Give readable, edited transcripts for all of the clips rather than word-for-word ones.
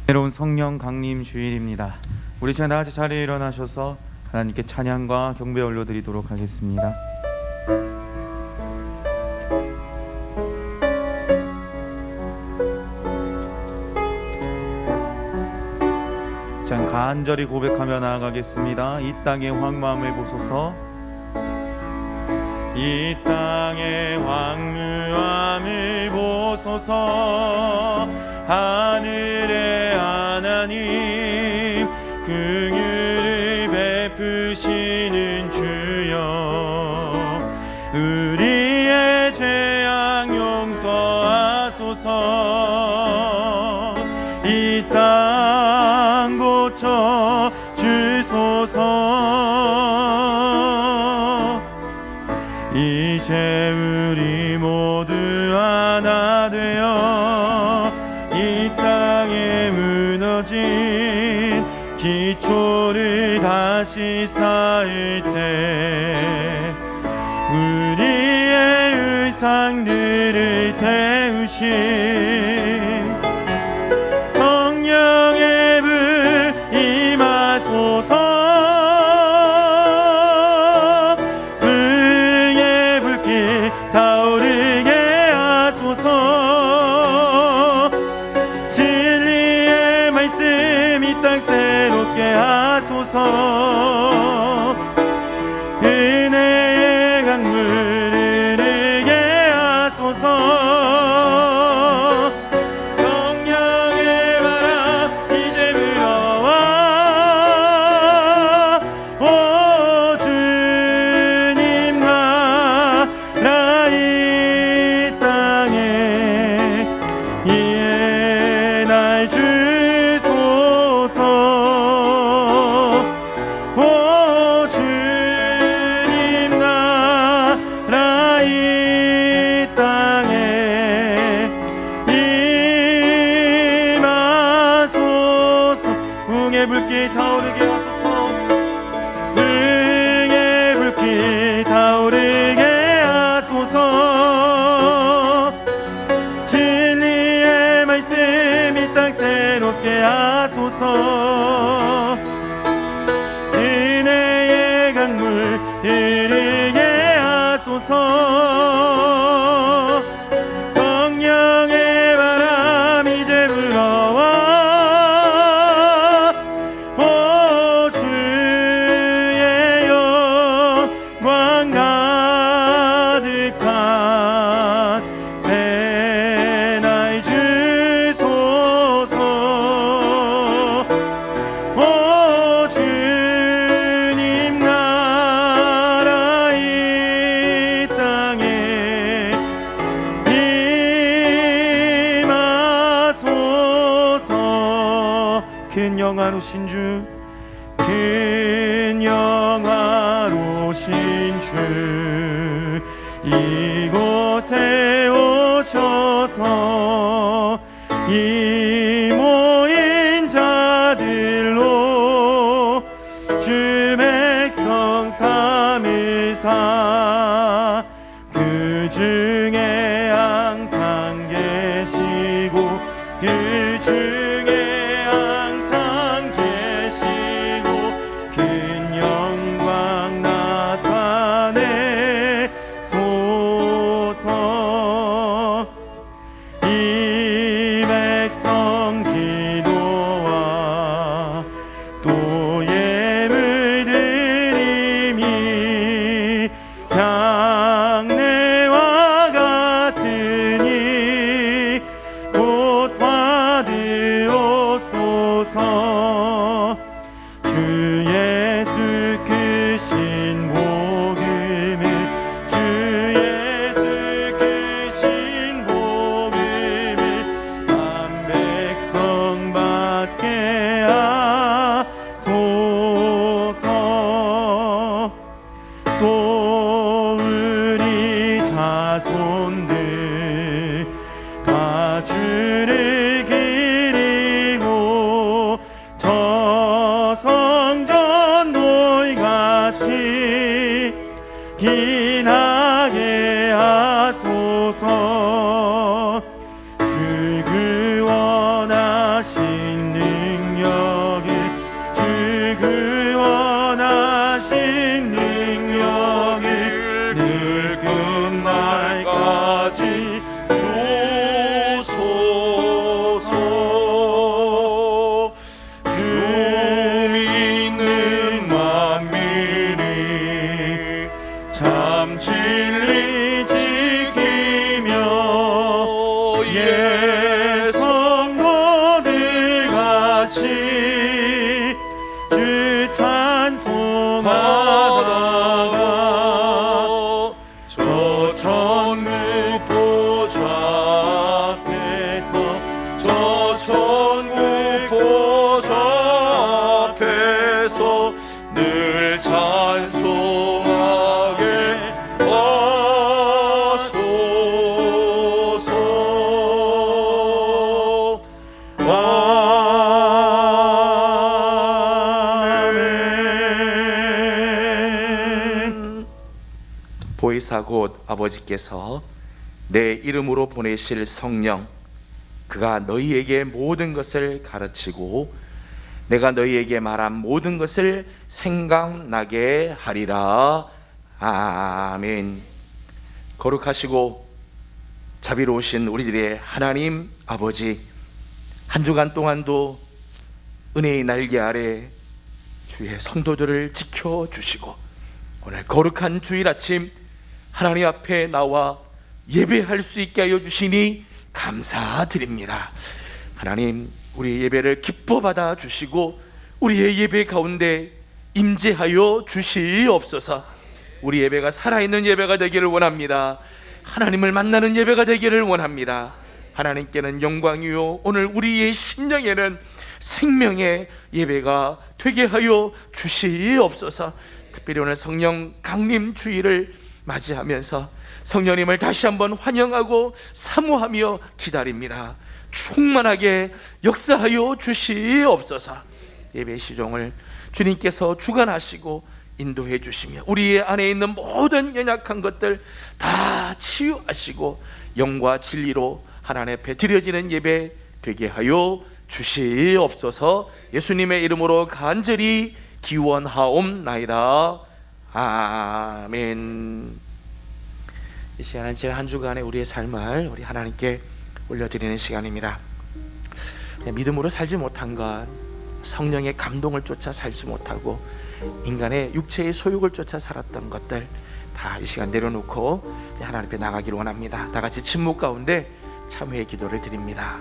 새로운 성령 강림 주일입니다. 우리 시간 다 같이 자리에 일어나셔서 하나님께 찬양과 경배 올려드리도록 하겠습니다. 자, 간절히 고백하며 나아가겠습니다. 이 땅의 황무함을 보소서. 이 땅의 황무함을 보소서. 하늘의 하나님 긍휼을 베푸시는 주여, 우리의 죄악 용서하소서. 이 땅 고쳐 주소서. 이제 우리 모두 하나 되어 이 땅에 무너진 기초를 다시 쌓을 때 우리의 의상들을 태우신 성령의 불 임하소서. 불의 불길 타오르게 하소서. 진리의 말씀 이 땅 새롭게 하소서. 은혜의 강물 흐르게 하소서. 성령의 바람 이제 불어와. 오 주님 나라 이 땅에 이에 날 주소서. 오 주님 나라 이 땅에 임하소서. 응의 불길 타오르게 하소서. 응의 불길 타오르게 하소서. 진리의 말씀 이 땅 새롭게 하소서. 은혜의 강물 흐르게 하소서. 성령의 바람 이제 불어와. 오 주의 영광 가득한 새날 주소서. 오 주님 나라 이 땅에 임하소서. 큰 영화로신 주, 큰 영화로신 주, 이곳에 오셔서 이 모인 자들로 주 백성 삼일사 그 중에 항상 계시고 그 중에 항상 계시고 큰 영광 나타내소서. 이 백성 진리 지키며 예 성도들 같이 주 찬송하다가 저 천국 보좌 앞에서 저 천국 보좌 앞에서 늘 찬송하게 하소서. 아멘. 보혜사 곧 아버지께서 내 이름으로 보내실 성령, 그가 너희에게 모든 것을 가르치고 내가 너희에게 말한 모든 것을 생각나게 하리라. 아멘. 거룩하시고 자비로우신 우리들의 하나님 아버지, 한 주간 동안도 은혜의 날개 아래 주의 성도들을 지켜주시고 오늘 거룩한 주일 아침 하나님 앞에 나와 예배할 수 있게 하여 주시니 감사드립니다. 하나님, 우리 예배를 기뻐 받아 주시고 우리의 예배 가운데 임재하여 주시옵소서. 우리 예배가 살아있는 예배가 되기를 원합니다. 하나님을 만나는 예배가 되기를 원합니다. 하나님께는 영광이요, 오늘 우리의 심령에는 생명의 예배가 되게 하여 주시옵소서. 특별히 오늘 성령 강림 주일을 맞이하면서 성령님을 다시 한번 환영하고 사모하며 기다립니다. 충만하게 역사하여 주시옵소서. 예배 시종을 주님께서 주관하시고 인도해 주시며 우리 안에 있는 모든 연약한 것들 다 치유하시고 영과 진리로 하나님 앞에 드려지는 예배 되게 하여 주시옵소서. 예수님의 이름으로 간절히 기원하옵나이다. 아멘. 이 시간은 제가 한 주간의 우리의 삶을 우리 하나님께 올려드리는 시간입니다. 믿음으로 살지 못한 것, 성령의 감동을 쫓아 살지 못하고 인간의 육체의 소욕을 쫓아 살았던 것들 다 이 시간 내려놓고 하나님 앞에 나가기를 원합니다. 다 같이 침묵 가운데 참회의 기도를 드립니다.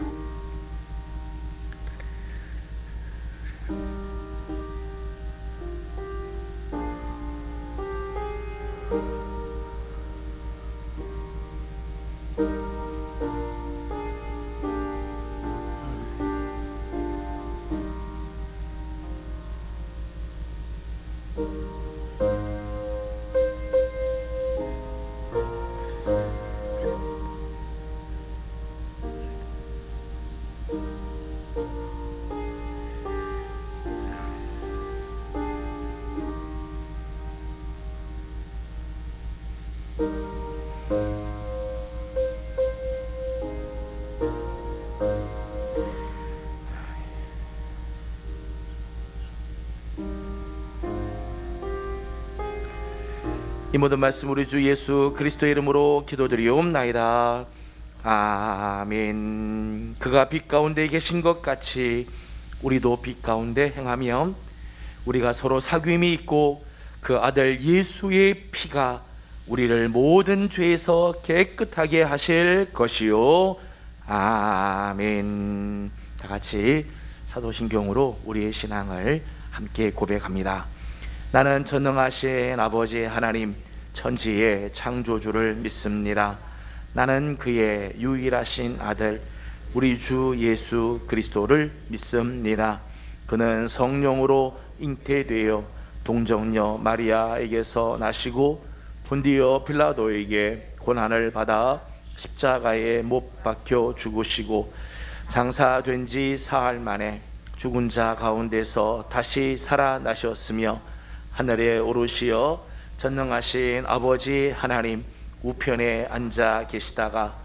이 모든 말씀 우리 주 예수 그리스도의 이름으로 기도드리옵나이다. 아멘. 그가 빛 가운데 계신 것 같이 우리도 빛 가운데 행하며 우리가 서로 사귐이 있고 그 아들 예수의 피가 우리를 모든 죄에서 깨끗하게 하실 것이요. 아멘. 다 같이 사도신경으로 우리의 신앙을 함께 고백합니다. 나는 전능하신 아버지 하나님 천지의 창조주를 믿습니다. 나는 그의 유일하신 아들 우리 주 예수 그리스도를 믿습니다. 그는 성령으로 잉태되어 동정녀 마리아에게서 나시고 본디오 빌라도에게 고난을 받아 십자가에 못 박혀 죽으시고 장사된 지 사흘 만에 죽은 자 가운데서 다시 살아나셨으며 하늘에 오르시어 전능하신 아버지 하나님 우편에 앉아 계시다가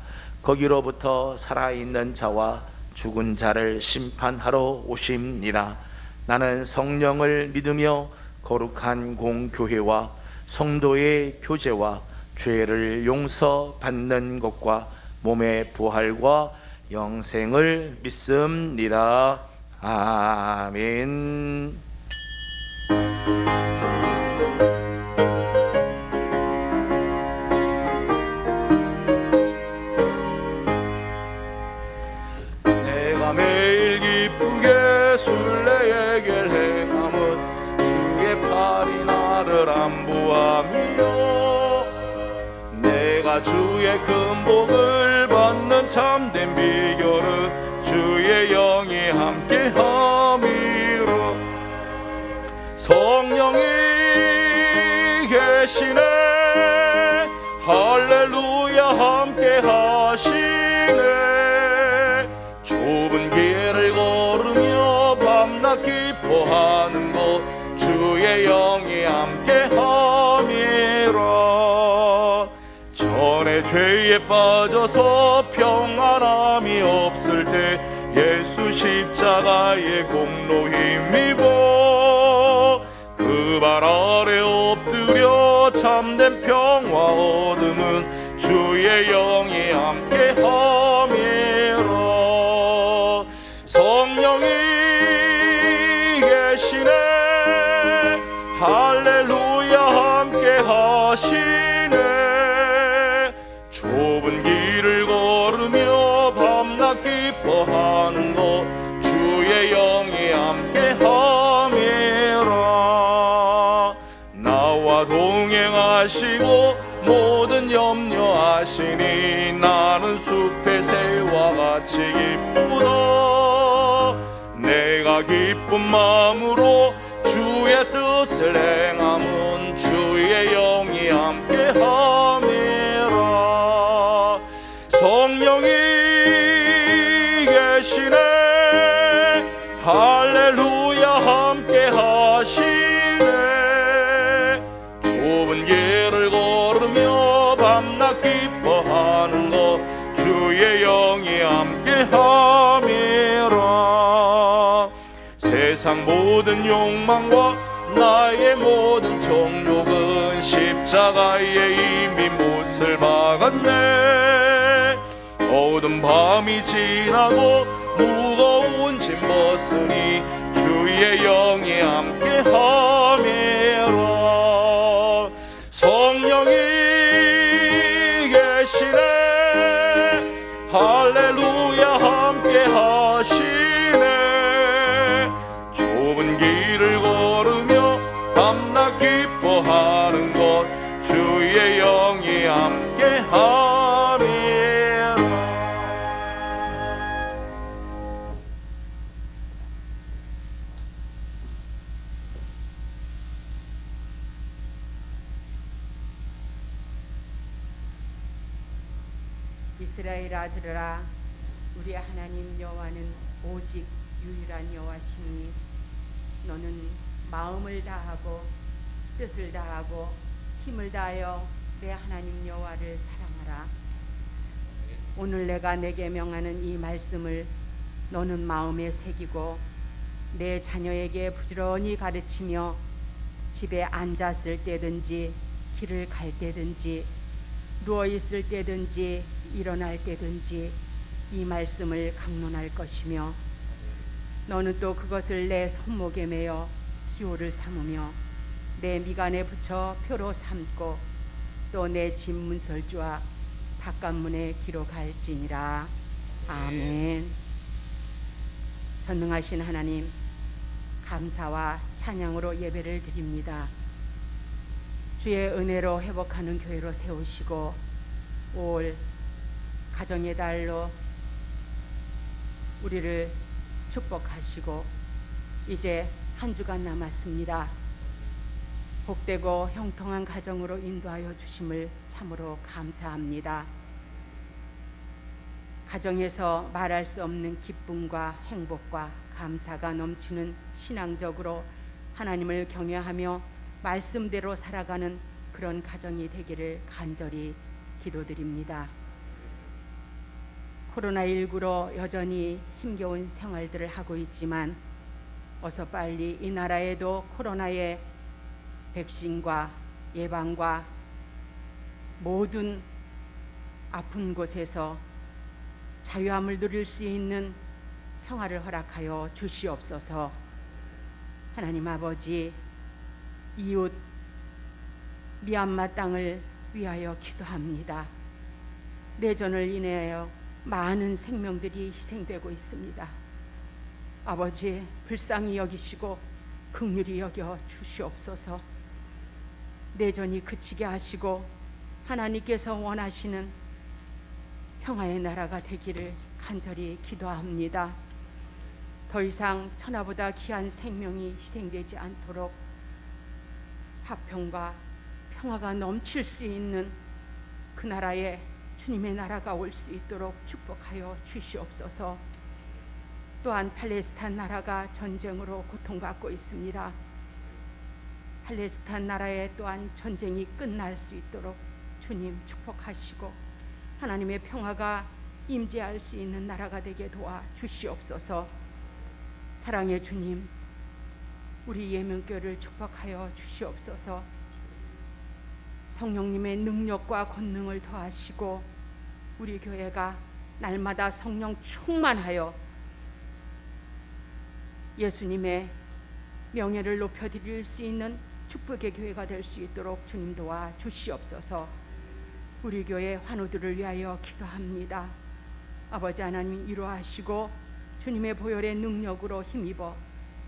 거기로부터 살아있는 자와 죽은 자를 심판하러 오십니다. 나는 성령을 믿으며 거룩한 공교회와 성도의 교제와 죄를 용서받는 것과 몸의 부활과 영생을 믿습니다. 아멘. 내가 주의 큰 복을 받는 참된 비결은 주의 영이 함께함이라. 성령이 계시네 할렐루야 함께 하시네. 좁은 길을 걸으며 밤낮 기뻐하는 것 주의 영이 함께 함이라. 전에 죄에 빠져서 평안함이 없을 때 예수 십자가의 공로 힘입어 그 발 아래 엎드려 참된 평화 얻음은 주의 영이 함께 함이라. 성령이 계시네 할렐루야 함께 하시네. 좁은 길을 걸으며 밤낮 기뻐하는 것 주의 영이 함께 함이라. 나와 동행하시고 모든 염려하시니 나는 숲의 새와 같이 기쁘다. 내가 기쁜 마음으로 주의 뜻을 행함은 주의 영이 함께 함이라. 성령이 계시네 할렐루야 함께 하시네. 좁은 길을 걸으며 밤낮 기뻐하는 것 주의 영이 함께 함이라. 세상 모든 욕망과 나의 모든 정욕은 십자가에 이미 못을 박았네. 어두운 밤이 지나고 무거운 짐 벗으니 주의 영이 함께 함이라. 성령이 계시네 할렐루야 함께 하시네. 좁은 길을 걸으며 밤낮 기뻐하는 것 주의 영이 함께 함이라. 이스라엘아 들으라. 우리 하나님 여호와는 오직 유일한 여호와시니 너는 마음을 다하고 뜻을 다하고 힘을 다하여 내 하나님 여호와를 사랑하라. 오늘 내가 내게 명하는 이 말씀을 너는 마음에 새기고 내 자녀에게 부지런히 가르치며 집에 앉았을 때든지 길을 갈 때든지 누워 있을 때든지 일어날 때든지 이 말씀을 강론할 것이며 너는 또 그것을 내 손목에 매어 기호를 삼으며 내 미간에 붙여 표로 삼고 또 내 집 문설주와 바깥문에 기록할지니라. 아멘. 전능하신 하나님, 감사와 찬양으로 예배를 드립니다. 주의 은혜로 회복하는 교회로 세우시고 올 가정의 달로 우리를 축복하시고 이제 한 주간 남았습니다. 복되고 형통한 가정으로 인도하여 주심을 참으로 감사합니다. 가정에서 말할 수 없는 기쁨과 행복과 감사가 넘치는 신앙적으로 하나님을 경외하며 말씀대로 살아가는 그런 가정이 되기를 간절히 기도드립니다. 코로나19로 여전히 힘겨운 생활들을 하고 있지만 어서 빨리 이 나라에도 코로나의 백신과 예방과 모든 아픈 곳에서 자유함을 누릴 수 있는 평화를 허락하여 주시옵소서. 하나님 아버지, 이웃 미얀마 땅을 위하여 기도합니다. 내전을 인하여 많은 생명들이 희생되고 있습니다. 아버지, 불쌍히 여기시고 긍휼히 여겨 주시옵소서. 내전이 그치게 하시고 하나님께서 원하시는 평화의 나라가 되기를 간절히 기도합니다. 더 이상 천하보다 귀한 생명이 희생되지 않도록 화평과 평화가 넘칠 수 있는 그 나라에 주님의 나라가 올 수 있도록 축복하여 주시옵소서. 또한 팔레스타인 나라가 전쟁으로 고통받고 있습니다. 팔레스타인 나라에 또한 전쟁이 끝날 수 있도록 주님 축복하시고 하나님의 평화가 임재할 수 있는 나라가 되게 도와 주시옵소서. 사랑의 주님, 우리 예명교를 축복하여 주시옵소서. 성령님의 능력과 권능을 더하시고 우리 교회가 날마다 성령 충만하여 예수님의 명예를 높여드릴 수 있는 축복의 교회가 될 수 있도록 주님 도와 주시옵소서. 우리 교회 환우들을 위하여 기도합니다. 아버지 하나님 위로하시고 주님의 보혈의 능력으로 힘입어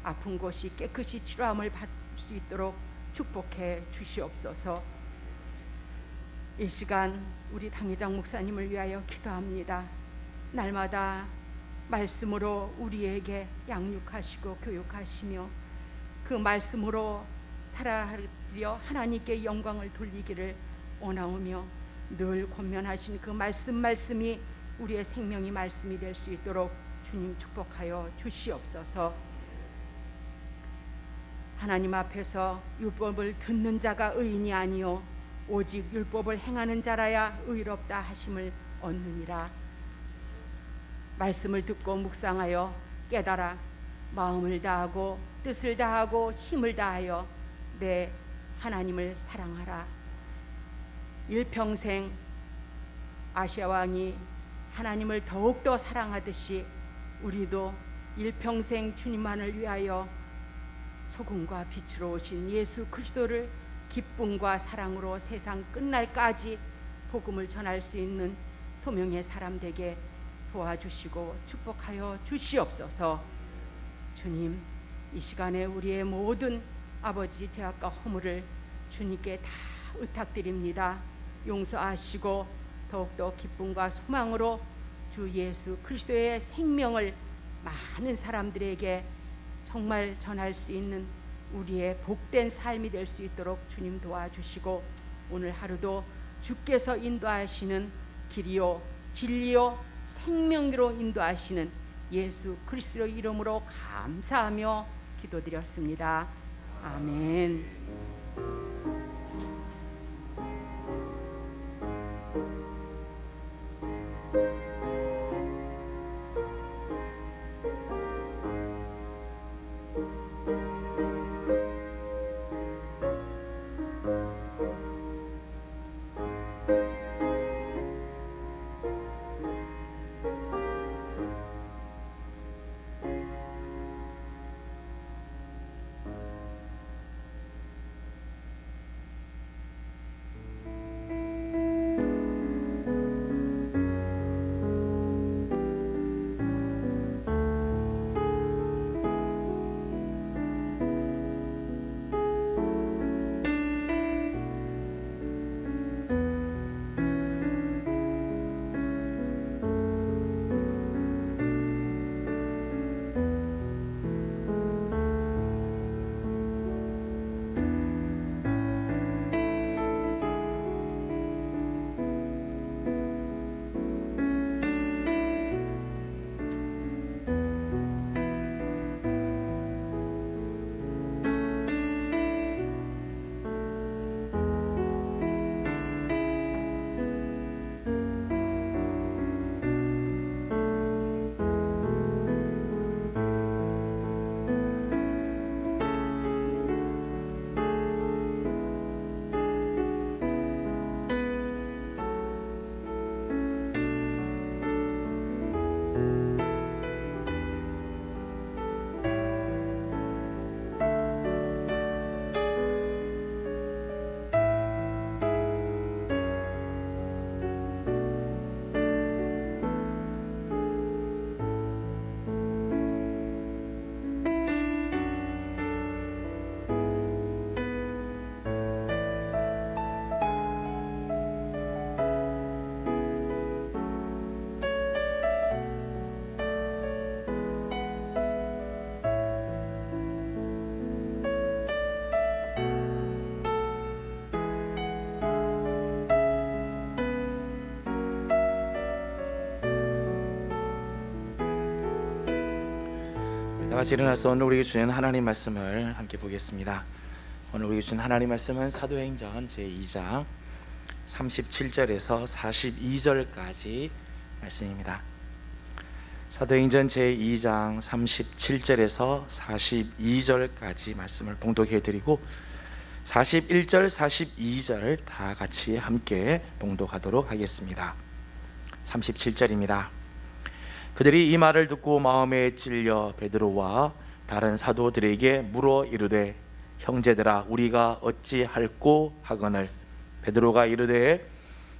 아픈 곳이 깨끗이 치료함을 받을 수 있도록 축복해 주시옵소서. 이 시간 우리 당회장 목사님을 위하여 기도합니다. 날마다 말씀으로 우리에게 양육하시고 교육하시며 그 말씀으로 살아가려 하나님께 영광을 돌리기를 원하오며 늘 권면하신 그 말씀이 우리의 생명이 말씀이 될 수 있도록 주님 축복하여 주시옵소서. 하나님 앞에서 율법을 듣는 자가 의인이 아니요 오직 율법을 행하는 자라야 의롭다 하심을 얻느니라. 말씀을 듣고 묵상하여 깨달아 마음을 다하고 뜻을 다하고 힘을 다하여 내 하나님을 사랑하라. 일평생 아시아 왕이 하나님을 더욱더 사랑하듯이 우리도 일평생 주님만을 위하여 소금과 빛으로 오신 예수 그리스도를 기쁨과 사랑으로 세상 끝날까지 복음을 전할 수 있는 소명의 사람 되게 도와주시고 축복하여 주시옵소서. 주님, 이 시간에 우리의 모든 아버지 죄악과 허물을 주님께 다 의탁드립니다. 용서하시고 더욱더 기쁨과 소망으로 주 예수 그리스도의 생명을 많은 사람들에게 정말 전할 수 있는 우리의 복된 삶이 될 수 있도록 주님 도와주시고 오늘 하루도 주께서 인도하시는 길이요 진리요 생명으로 인도하시는 예수 그리스도 이름으로 감사하며 기도드렸습니다. 아멘. 같이 일어나서 오늘 우리에게 주신 하나님 말씀을 함께 보겠습니다. 오늘 우리에게 주신 하나님 말씀은 사도행전 제2장 37절에서 42절까지 말씀입니다. 사도행전 제2장 37절에서 42절까지 말씀을 봉독해 드리고 41절, 42절 다 같이 함께 봉독하도록 하겠습니다. 37절입니다. 그들이 이 말을 듣고 마음에 찔려 베드로와 다른 사도들에게 물어 이르되 형제들아 우리가 어찌할꼬 하거늘 베드로가 이르되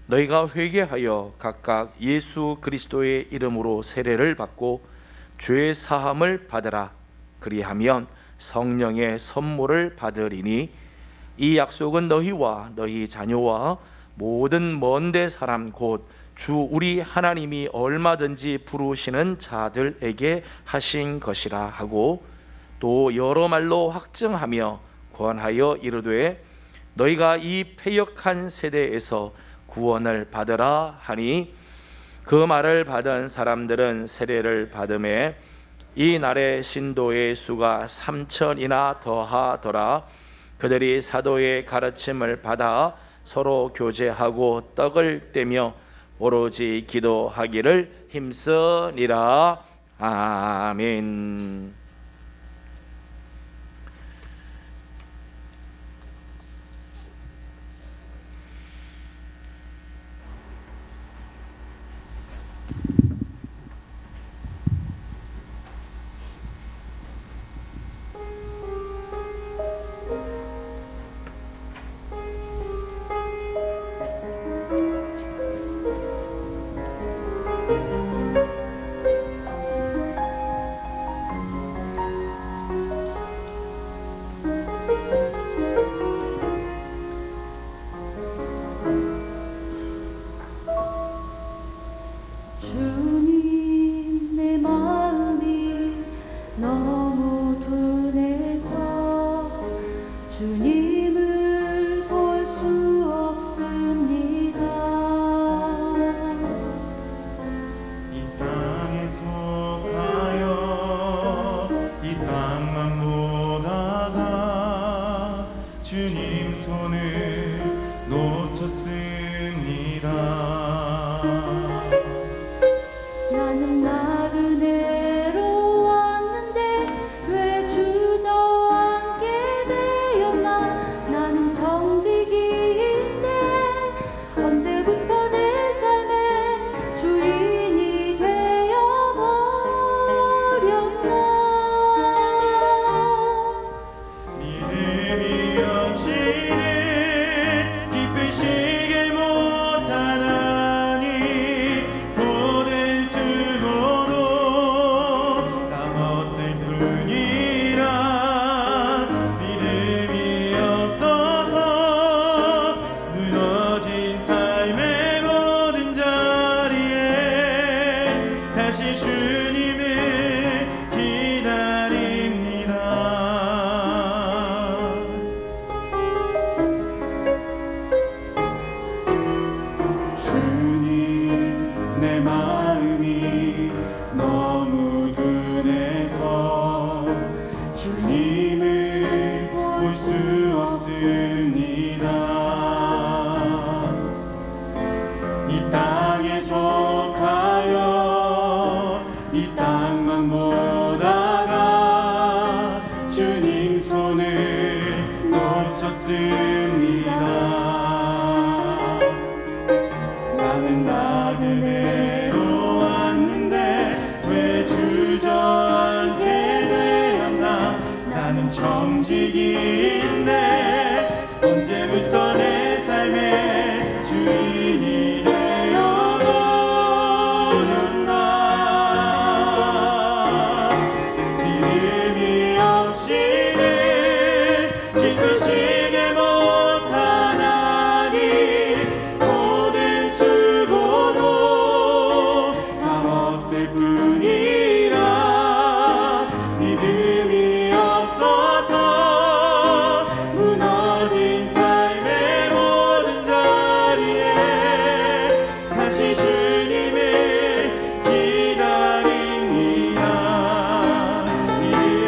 너희가 회개하여 각각 예수 그리스도의 이름으로 세례를 받고 죄 사함을 받으라. 그리하면 성령의 선물을 받으리니 이 약속은 너희와 너희 자녀와 모든 먼데 사람 곧 주 우리 하나님이 얼마든지 부르시는 자들에게 하신 것이라 하고 또 여러 말로 확증하며 권하여 이르되 너희가 이 패역한 세대에서 구원을 받으라 하니 그 말을 받은 사람들은 세례를 받음에 이 날의 신도의 수가 3,000이나 더하더라. 그들이 사도의 가르침을 받아 서로 교제하고 떡을 떼며 오로지 기도하기를 힘쓰니라. 아멘. 주님 내 마음이 너무 둔해서 주님을 볼 수 없습니다. 이 땅에 속하여 이 땅만 보다가 주님 손을 놓쳤습니다. 나는 나그네로 왔는데 왜 주저앉게 되었나. 나는 정직인데 언제부터 내 삶의 주인이 되어버렸나. 믿음이 없이는 기쁘시게 못하나니 고된 수고도 까먹을 뿐이라. 믿음이 없어서 무너진 삶의 모든 자리에 다시 주님을 기다립니다. 주님 내 마음이 너무 둔해서 주님을 볼 수 없습니다. 이 땅에 속하여 이 땅만 보다가 주님 손을 놓쳤습니다. 나는 나그네로 왔는데 왜 주저앉게 되었나. 나는 정직인데 언제부터 내 삶의 주인이 되어버렸나. 믿음이 없이는 기쁘시게 못하나니 고된 수고도 다 못될 뿐이라. 믿음이 없어서 무너진 삶의 모든 자리에 다시 주님을 기다립니다. 믿음이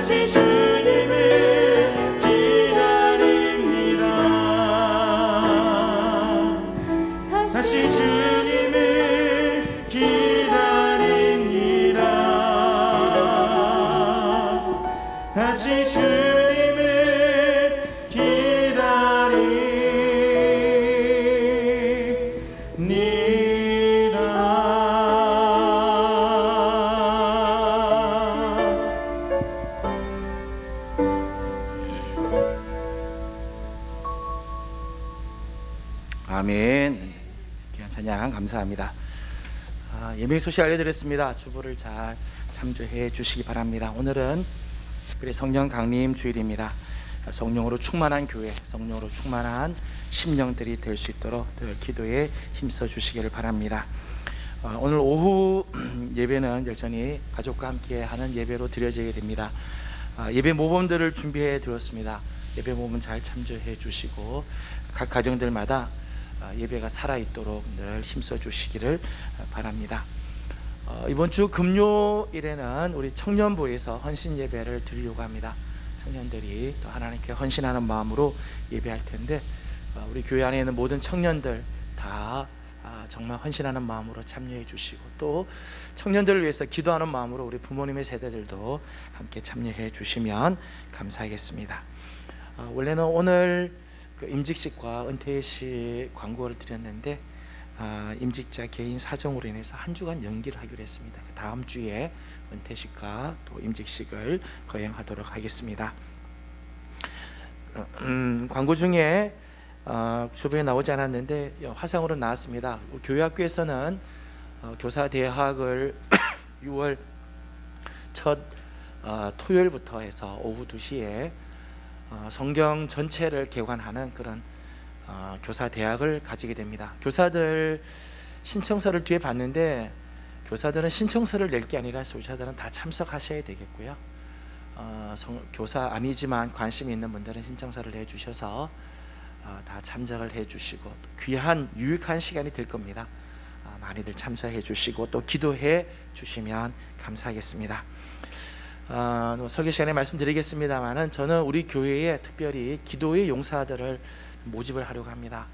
다시 주님을 기다립니다. 다시 주님을 기다립니다. 다시 주님을 아멘. 귀한 찬양 감사합니다. 예배 소식 알려드렸습니다. 주보를 잘 참조해 주시기 바랍니다. 오늘은 우리 성령 강림 주일입니다. 성령으로 충만한 교회, 성령으로 충만한 심령들이 될 수 있도록 늘 기도에 힘써 주시기를 바랍니다. 오늘 오후 예배는 여전히 가족과 함께 하는 예배로 드려지게 됩니다. 예배 모범들을 준비해 드렸습니다. 예배 모범 잘 참조해 주시고 각 가정들마다 예배가 살아있도록 늘 힘써 주시기를 바랍니다. 이번 주 금요일에는 우리 청년부에서 헌신 예배를 드리려고 합니다. 청년들이 또 하나님께 헌신하는 마음으로 예배할 텐데 우리 교회 안에 있는 모든 청년들 다 정말 헌신하는 마음으로 참여해 주시고 또 청년들을 위해서 기도하는 마음으로 우리 부모님의 세대들도 함께 참여해 주시면 감사하겠습니다. 원래는 오늘 임직식과 은퇴식 광고를 드렸는데 임직자 개인 사정으로 인해서 한 주간 연기를 하기로 했습니다. 다음 주에 은퇴식과 또 임직식을 거행하도록 하겠습니다. 광고 중에 주변에 나오지 않았는데 화상으로 나왔습니다. 교회학교에서는 교사 대학을 6월 첫 토요일부터 해서 오후 2시에 성경 전체를 개관하는 그런 교사 대학을 가지게 됩니다. 교사들 신청서를 뒤에 봤는데 교사들은 신청서를 낼 게 아니라 교사들은 다 참석하셔야 되겠고요. 교사 아니지만 관심이 있는 분들은 신청서를 내주셔서 다 참석을 해주시고 귀한 유익한 시간이 될 겁니다. 많이들 참석해 주시고 또 기도해 주시면 감사하겠습니다. 설교 시간에 말씀드리겠습니다만은 저는 우리 교회에 특별히 기도의 용사들을 모집을 하려고 합니다.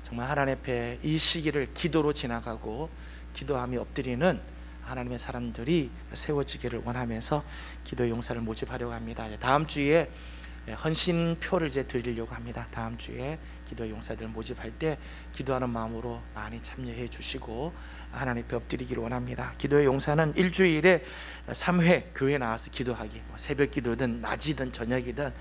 정말 하나님 앞에 이 시기를 기도로 지나가고 기도함이 엎드리는 하나님의 사람들이 세워지기를 원하면서 기도의 용사를 모집하려고 합니다. 다음 주에 헌신표를 이제 드리려고 합니다. 다음 주에 기도의 용사들 모집할 때 기도하는 마음으로 많이 참여해 주시고 하나님 앞에 엎드리기를 원합니다. 기도의 용사는 일주일에 3회 교회 나와서 기도하기, 새벽 기도든 낮이든 저녁이든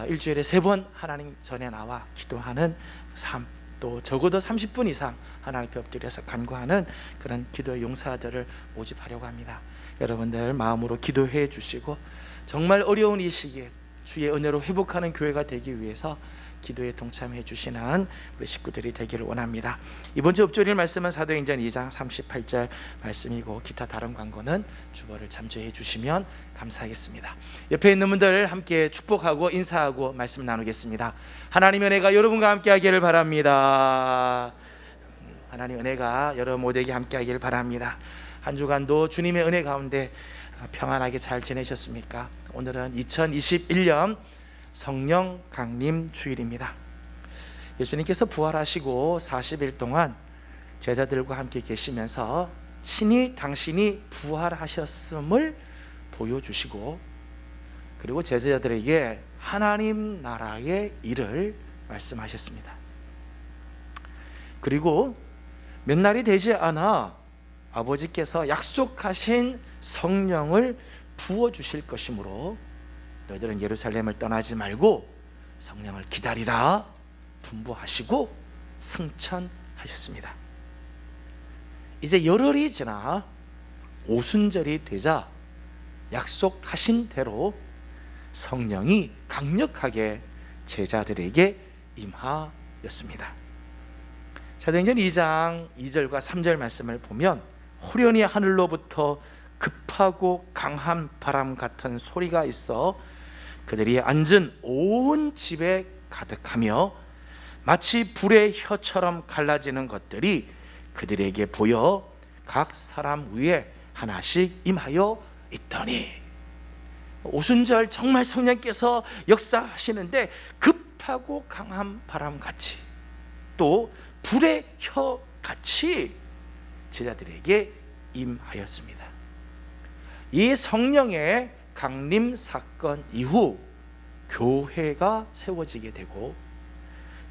일주일에 3번 하나님 전에 나와 기도하는 삶, 또 적어도 30분 이상 하나님 앞에 엎드려서 간구하는 그런 기도의 용사들을 모집하려고 합니다. 여러분들 마음으로 기도해 주시고 정말 어려운 이 시기에 주의 은혜로 회복하는 교회가 되기 위해서 기도에 동참해 주시는 우리 식구들이 되기를 원합니다. 이번 주 읊조릴 말씀은 사도행전 2장 38절 말씀이고 기타 다른 광고는 주보를 참조해 주시면 감사하겠습니다. 옆에 있는 분들 함께 축복하고 인사하고 말씀 나누겠습니다. 하나님의 은혜가 여러분과 함께 하기를 바랍니다. 하나님 은혜가 여러분 모두에게 함께 하기를 바랍니다. 한 주간도 주님의 은혜 가운데 평안하게 잘 지내셨습니까? 오늘은 2021년 성령 강림 주일입니다. 예수님께서 부활하시고 40일 동안 제자들과 함께 계시면서 친히 당신이 부활하셨음을 보여주시고 그리고 제자들에게 하나님 나라의 일을 말씀하셨습니다. 그리고 몇 날이 되지 않아 아버지께서 약속하신 성령을 부어주실 것이므로 너희들은 예루살렘을 떠나지 말고 성령을 기다리라 분부하시고 승천하셨습니다. 이제 열흘이 지나 오순절이 되자 약속하신 대로 성령이 강력하게 제자들에게 임하였습니다. 사도행전 2장 2절과 3절 말씀을 보면 호련히 하늘로부터 급하고 강한 바람 같은 소리가 있어 그들이 앉은 온 집에 가득하며 마치 불의 혀처럼 갈라지는 것들이 그들에게 보여 각 사람 위에 하나씩 임하여 있더니 오순절 정말 성령께서 역사하시는데 급하고 강한 바람같이 또 불의 혀같이 제자들에게 임하였습니다. 이 성령의 강림 사건 이후 교회가 세워지게 되고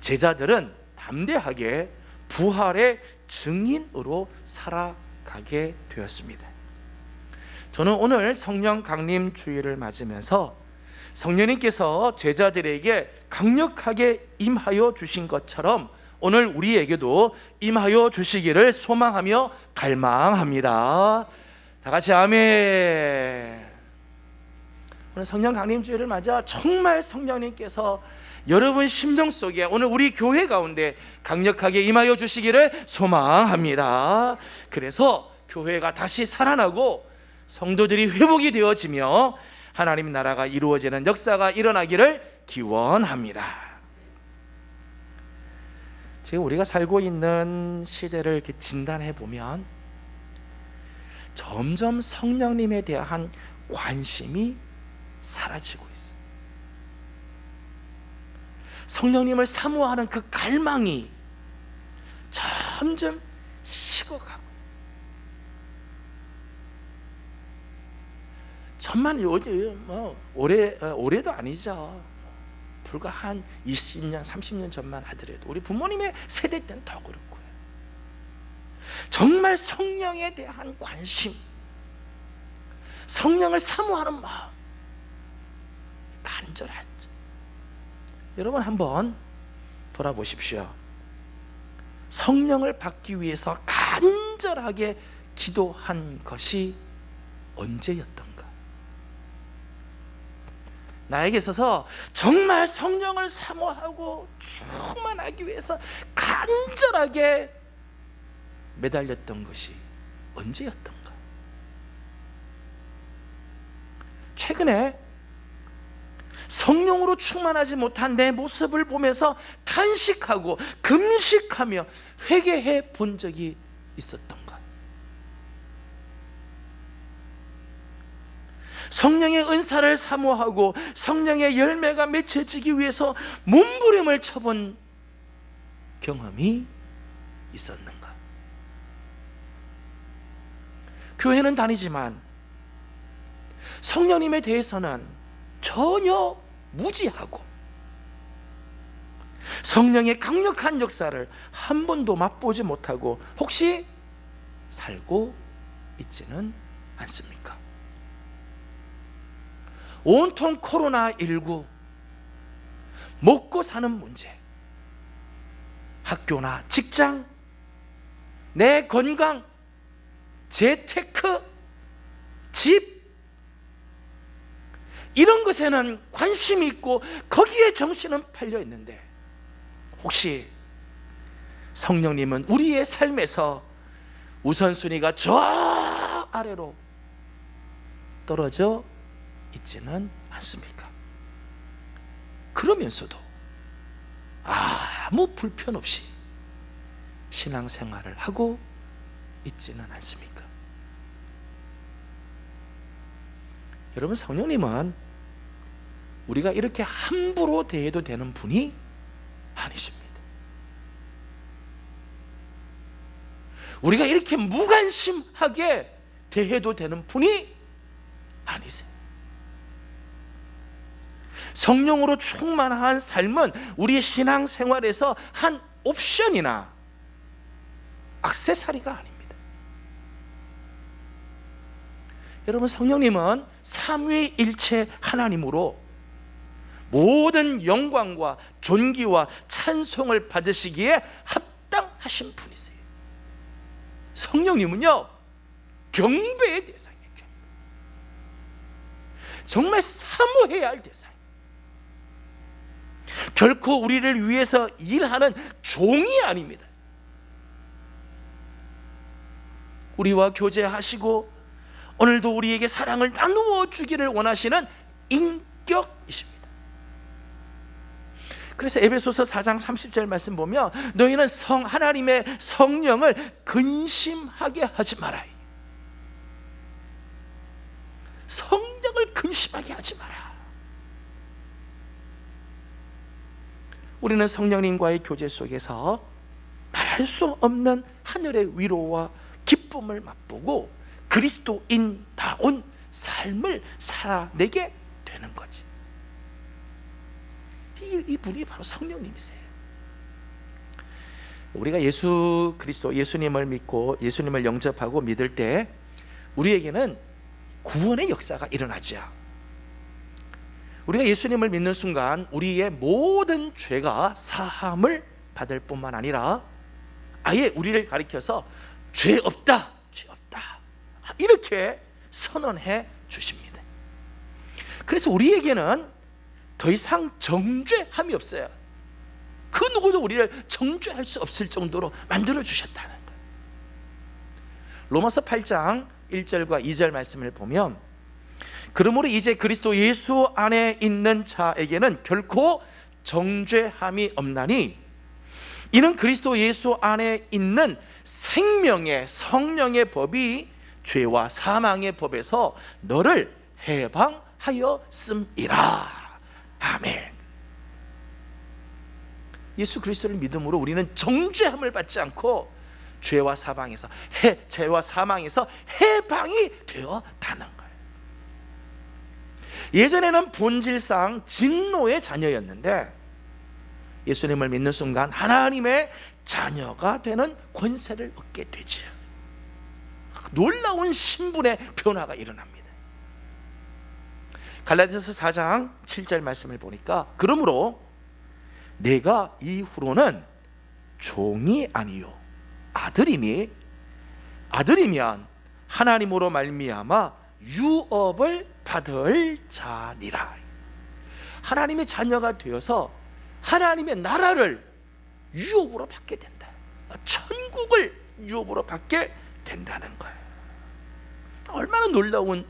제자들은 담대하게 부활의 증인으로 살아가게 되었습니다. 저는 오늘 성령 강림 주일을 맞으면서 성령님께서 제자들에게 강력하게 임하여 주신 것처럼 오늘 우리에게도 임하여 주시기를 소망하며 갈망합니다. 다 같이 아멘. 오늘 성령 강림 주일을 맞아 정말 성령님께서 여러분 심정 속에 오늘 우리 교회 가운데 강력하게 임하여 주시기를 소망합니다. 그래서 교회가 다시 살아나고 성도들이 회복이 되어지며 하나님 나라가 이루어지는 역사가 일어나기를 기원합니다. 지금 우리가 살고 있는 시대를 이렇게 진단해 보면 점점 성령님에 대한 관심이 사라지고 있어요. 성령님을 사모하는 그 갈망이 점점 식어가고 천만 요즘 올해도 아니죠. 불과 한 20년 30년 전만 하더라도 우리 부모님의 세대 때는 더 그렇고요. 정말 성령에 대한 관심, 성령을 사모하는 마음 간절하죠. 여러분 한번 돌아보십시오. 성령을 받기 위해서 간절하게 기도한 것이 언제였던가? 나에게 있어서 정말 성령을 사모하고 충만하기 위해서 간절하게 매달렸던 것이 언제였던가? 최근에 성령으로 충만하지 못한 내 모습을 보면서 탄식하고 금식하며 회개해 본 적이 있었던가? 성령의 은사를 사모하고 성령의 열매가 맺혀지기 위해서 몸부림을 쳐본 경험이 있었는가? 교회는 다니지만 성령님에 대해서는 전혀 무지하고 성령의 강력한 역사를 한 번도 맛보지 못하고 혹시 살고 있지는 않습니까? 온통 코로나19, 먹고 사는 문제, 학교나 직장, 내 건강, 재테크, 집, 이런 것에는 관심이 있고 거기에 정신은 팔려 있는데 혹시 성령님은 우리의 삶에서 우선순위가 저 아래로 떨어져 있지는 않습니까? 그러면서도 아무 불편 없이 신앙생활을 하고 있지는 않습니까? 여러분, 성령님은 우리가 이렇게 함부로 대해도 되는 분이 아니십니다. 우리가 이렇게 무관심하게 대해도 되는 분이 아니세요. 성령으로 충만한 삶은 우리 신앙생활에서 한 옵션이나 액세서리가 아닙니다. 여러분, 성령님은 삼위일체 하나님으로 모든 영광과 존귀와 찬송을 받으시기에 합당하신 분이세요. 성령님은요, 경배의 대상이에요. 정말 사모해야 할 대상이에요. 결코 우리를 위해서 일하는 종이 아닙니다. 우리와 교제하시고 오늘도 우리에게 사랑을 나누어 주기를 원하시는 인격이십니다. 그래서 에베소서 4장 30절 말씀 보면 너희는 하나님의 성령을 근심하게 하지 말아요. 성령을 근심하게 하지 마라. 우리는 성령님과의 교제 속에서 말할 수 없는 하늘의 위로와 기쁨을 맛보고 그리스도인다운 삶을 살아내게 되는 거지. 이분이 바로 성령님이세요. 우리가 예수 그리스도, 예수님을 믿고 예수님을 영접하고 믿을 때 우리에게는 구원의 역사가 일어나죠. 우리가 예수님을 믿는 순간 우리의 모든 죄가 사함을 받을 뿐만 아니라 아예 우리를 가리켜서 죄 없다, 죄 없다, 이렇게 선언해 주십니다. 그래서 우리에게는 더 이상 정죄함이 없어요. 그 누구도 우리를 정죄할 수 없을 정도로 만들어 주셨다는 거예요. 로마서 8장 1절과 2절 말씀을 보면, 그러므로 이제 그리스도 예수 안에 있는 자에게는 결코 정죄함이 없나니 이는 그리스도 예수 안에 있는 생명의 성령의 법이 죄와 사망의 법에서 너를 해방하였음이라. 아멘. 예수 그리스도를 믿음으로 우리는 정죄함을 받지 않고 죄와 사망에서 해방이 되었다는 거예요. 예전에는 본질상 진노의 자녀였는데 예수님을 믿는 순간 하나님의 자녀가 되는 권세를 얻게 되죠. 놀라운 신분의 변화가 일어납니다. 갈라디아서 4장 7절 말씀을 보니까, 그러므로 내가 이후로는 종이 아니요 아들이니 아들이면 하나님으로 말미암아 유업을 받을 자니라. 하나님의 자녀가 되어서 하나님의 나라를 유업으로 받게 된다. 천국을 유업으로 받게 된다는 거예요. 얼마나 놀라운,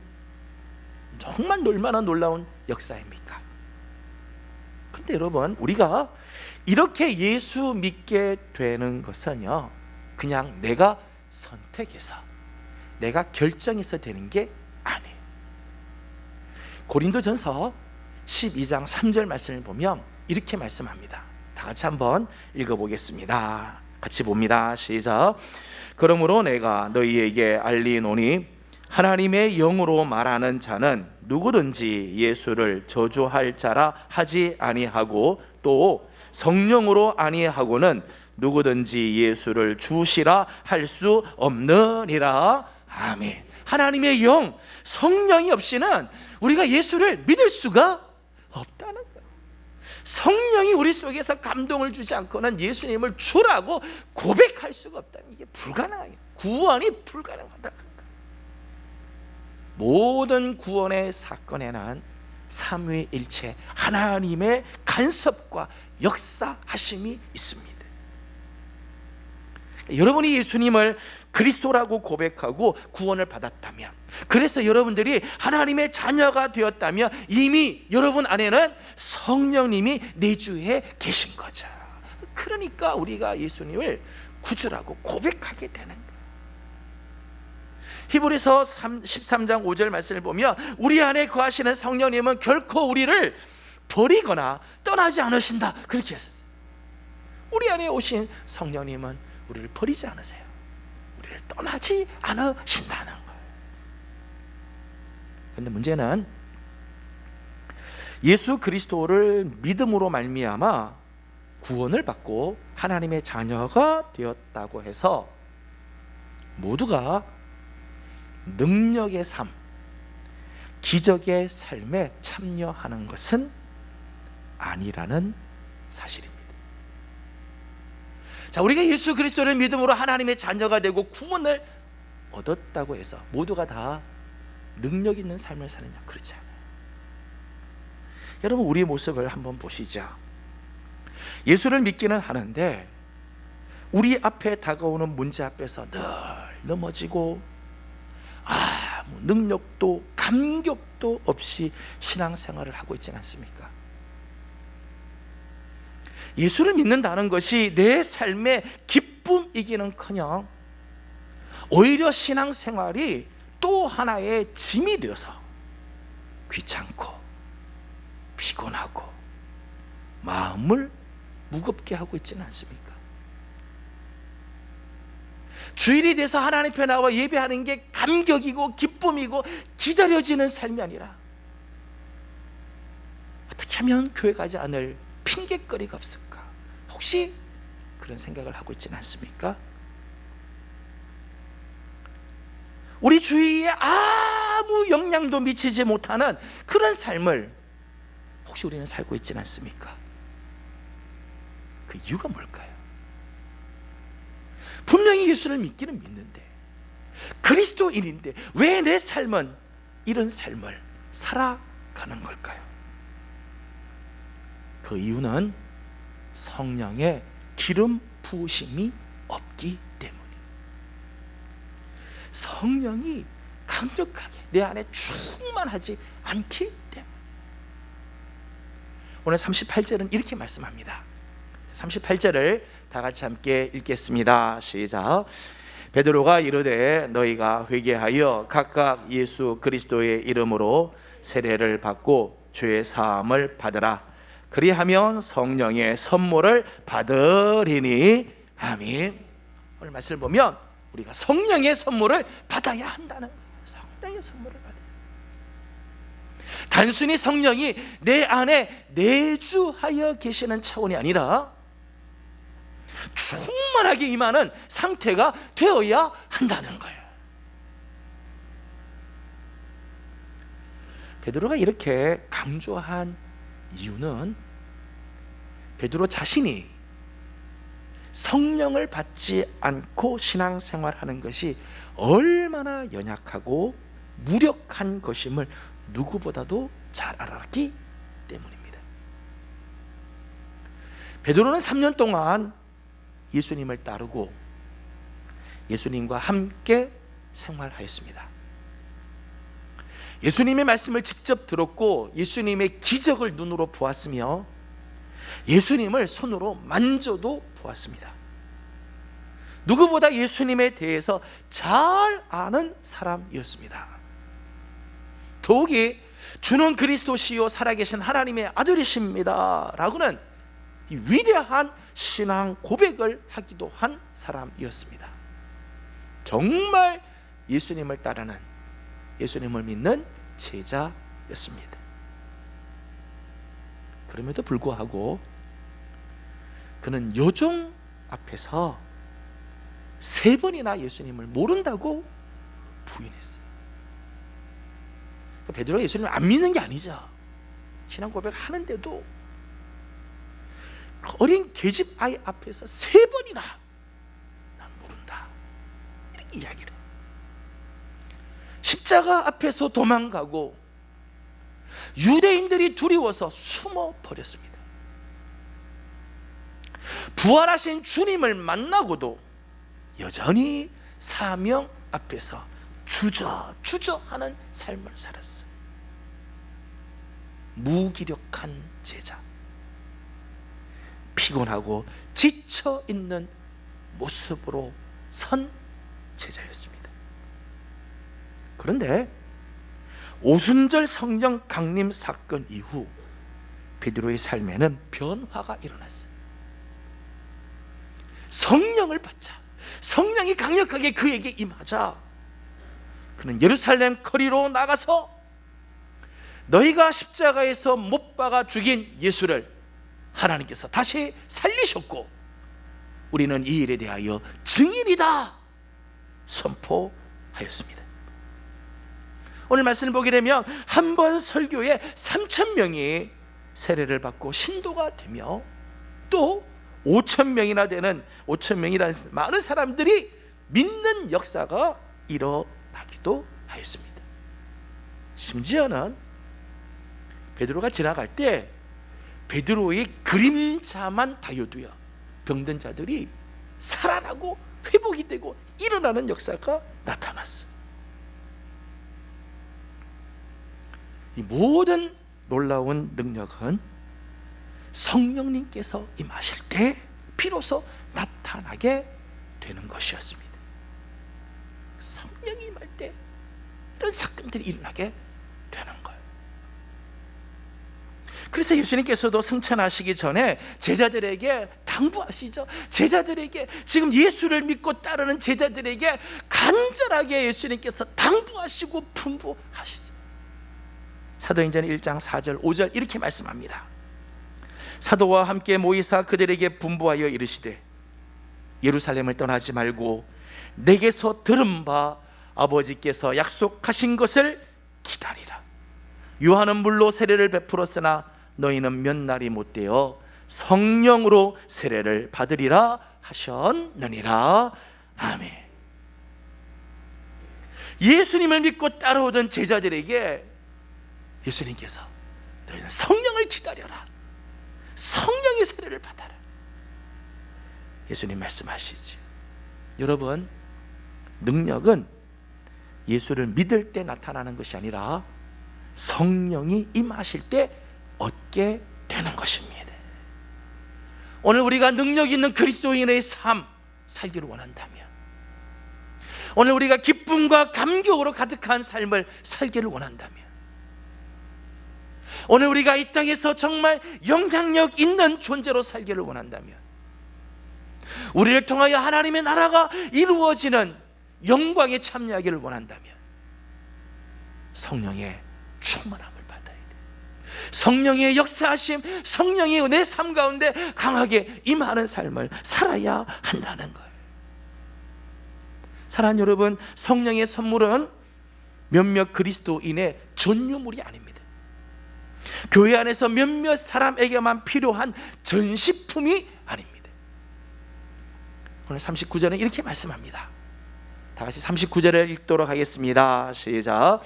정말 얼마나 놀라운 역사입니까? 그런데 여러분, 우리가 이렇게 예수 믿게 되는 것은요, 그냥 내가 선택해서 내가 결정해서 되는 게 아니에요. 고린도전서 12장 3절 말씀을 보면 이렇게 말씀합니다. 다 같이 한번 읽어보겠습니다. 같이 봅니다. 시작. 그러므로 내가 너희에게 알리노니 하나님의 영으로 말하는 자는 누구든지 예수를 저주할 자라 하지 아니하고 또 성령으로 아니하고는 누구든지 예수를 주시라 할 수 없느니라. 아멘. 하나님의 영, 성령이 없이는 우리가 예수를 믿을 수가 없다는 거예요. 성령이 우리 속에서 감동을 주지 않고는 예수님을 주라고 고백할 수가 없다는, 이게 불가능해요. 구원이 불가능하다는 거예요. 모든 구원의 사건에는 삼위일체 하나님의 간섭과 역사하심이 있습니다. 여러분이 예수님을 그리스도라고 고백하고 구원을 받았다면, 그래서 여러분들이 하나님의 자녀가 되었다면 이미 여러분 안에는 성령님이 내주에 계신 거죠. 그러니까 우리가 예수님을 구주라고 고백하게 되는 거예요. 히브리서 13장 5절 말씀을 보면 우리 안에 거하시는 성령님은 결코 우리를 버리거나 떠나지 않으신다, 그렇게 했었어요. 우리 안에 오신 성령님은 우리를 버리지 않으세요. 우리를 떠나지 않으신다는 거예요. 그런데 문제는 예수 그리스도를 믿음으로 말미암아 구원을 받고 하나님의 자녀가 되었다고 해서 모두가 능력의 삶, 기적의 삶에 참여하는 것은 아니라는 사실입니다. 자, 우리가 예수 그리스도를 믿음으로 하나님의 자녀가 되고 구원을 얻었다고 해서 모두가 다 능력 있는 삶을 사느냐? 그렇지 않아요. 여러분, 우리의 모습을 한번 보시죠. 예수를 믿기는 하는데 우리 앞에 다가오는 문제 앞에서 늘 넘어지고 아무 능력도 감격도 없이 신앙생활을 하고 있지 않습니까? 예수를 믿는다는 것이 내 삶의 기쁨이기는커녕 오히려 신앙생활이 또 하나의 짐이 되어서 귀찮고 피곤하고 마음을 무겁게 하고 있지는 않습니까? 주일이 돼서 하나님 앞에 나와 예배하는 게 감격이고 기쁨이고 기다려지는 삶이 아니라 어떻게 하면 교회 가지 않을 핑계거리가 없을까? 혹시 그런 생각을 하고 있지는 않습니까? 우리 주위에 아무 영향도 미치지 못하는 그런 삶을 혹시 우리는 살고 있지는 않습니까? 그 이유가 뭘까요? 분명히 예수를 믿기는 믿는데, 그리스도인인데 왜 내 삶은 이런 삶을 살아가는 걸까요? 그 이유는 성령의 기름 부으심이 없기 때문에, 성령이 강력하게 내 안에 충만하지 않기 때문에. 오늘 38절은 이렇게 말씀합니다. 38절을 다 같이 함께 읽겠습니다. 시작. 베드로가 이르되 너희가 회개하여 각각 예수 그리스도의 이름으로 세례를 받고 죄 사함을 받으라. 그리하면 성령의 선물을 받으리니. 아멘. 오늘 말씀을 보면 우리가 성령의 선물을 받아야 한다는 거예요. 성령의 선물을 받아야. 단순히 성령이 내 안에 내주하여 계시는 차원이 아니라 충만하게 임하는 상태가 되어야 한다는 거예요. 베드로가 이렇게 강조한 이유는 베드로 자신이 성령을 받지 않고 신앙생활하는 것이 얼마나 연약하고 무력한 것임을 누구보다도 잘 알았기 때문입니다. 베드로는 3년 동안 예수님을 따르고 예수님과 함께 생활하였습니다. 예수님의 말씀을 직접 들었고 예수님의 기적을 눈으로 보았으며 예수님을 손으로 만져도 보았습니다. 누구보다 예수님에 대해서 잘 아는 사람이었습니다. 더욱이 주는 그리스도시요 살아계신 하나님의 아들이십니다 라고는 이 위대한 신앙 고백을 하기도 한 사람이었습니다. 정말 예수님을 따르는, 예수님을 믿는 제자였습니다. 그럼에도 불구하고 그는 여종 앞에서 3번이나 예수님을 모른다고 부인했어요. 베드로가 예수님을 안 믿는 게 아니죠. 신앙 고백을 하는데도 어린 계집 아이 앞에서 3번이나 난 모른다 이렇게 이야기를 해요. 십자가 앞에서 도망가고 유대인들이 두려워서 숨어 버렸습니다. 부활하신 주님을 만나고도 여전히 사명 앞에서 주저하는 삶을 살았어요. 무기력한 제자, 피곤하고 지쳐 있는 모습으로 선 제자였습니다. 그런데 오순절 성령 강림 사건 이후 베드로의 삶에는 변화가 일어났어요. 성령을 받자, 성령이 강력하게 그에게 임하자 그는 예루살렘 거리로 나가서 너희가 십자가에서 못 박아 죽인 예수를 하나님께서 다시 살리셨고 우리는 이 일에 대하여 증인이다 선포하였습니다. 오늘 말씀을 보게 되면 한 번 설교에 3,000명이 세례를 받고 신도가 되며 또 5,000명이나 되는 5,000명이라는 많은 사람들이 믿는 역사가 일어나기도 하였습니다. 심지어는 베드로가 지나갈 때 베드로의 그림자만 다여두어 병든 자들이 살아나고 회복이 되고 일어나는 역사가 나타났어요. 이 모든 놀라운 능력은 성령님께서 임하실 때 비로소 나타나게 되는 것이었습니다. 성령이 임할 때 이런 사건들이 일어나게 되는 거예요. 그래서 예수님께서도 승천하시기 전에 제자들에게 당부하시죠. 제자들에게, 지금 예수를 믿고 따르는 제자들에게 간절하게 예수님께서 당부하시고 분부하시죠. 사도행전 1장 4절 5절 이렇게 말씀합니다. 사도와 함께 모이사 그들에게 분부하여 이르시되 예루살렘을 떠나지 말고 내게서 들은 바 아버지께서 약속하신 것을 기다리라. 요한은 물로 세례를 베풀었으나 너희는 몇 날이 못되어 성령으로 세례를 받으리라 하셨느니라. 아멘. 예수님을 믿고 따라오던 제자들에게 예수님께서 너희는 성령을 기다려라, 성령의 세례를 받아라, 예수님 말씀하시죠. 여러분, 능력은 예수를 믿을 때 나타나는 것이 아니라 성령이 임하실 때 얻게 되는 것입니다. 오늘 우리가 능력 있는 그리스도인의 삶 살기를 원한다면, 오늘 우리가 기쁨과 감격으로 가득한 삶을 살기를 원한다면, 오늘 우리가 이 땅에서 정말 영향력 있는 존재로 살기를 원한다면, 우리를 통하여 하나님의 나라가 이루어지는 영광에 참여하기를 원한다면 성령의 충만함을 받아야 돼. 성령의 역사하심, 성령이 내 삶 가운데 강하게 임하는 삶을 살아야 한다는 거예요. 사랑하는 여러분, 성령의 선물은 몇몇 그리스도인의 전유물이 아닙니다. 교회 안에서 몇몇 사람에게만 필요한 전시품이 아닙니다. 오늘 39절은 이렇게 말씀합니다. 다 같이 39절을 읽도록 하겠습니다. 시작.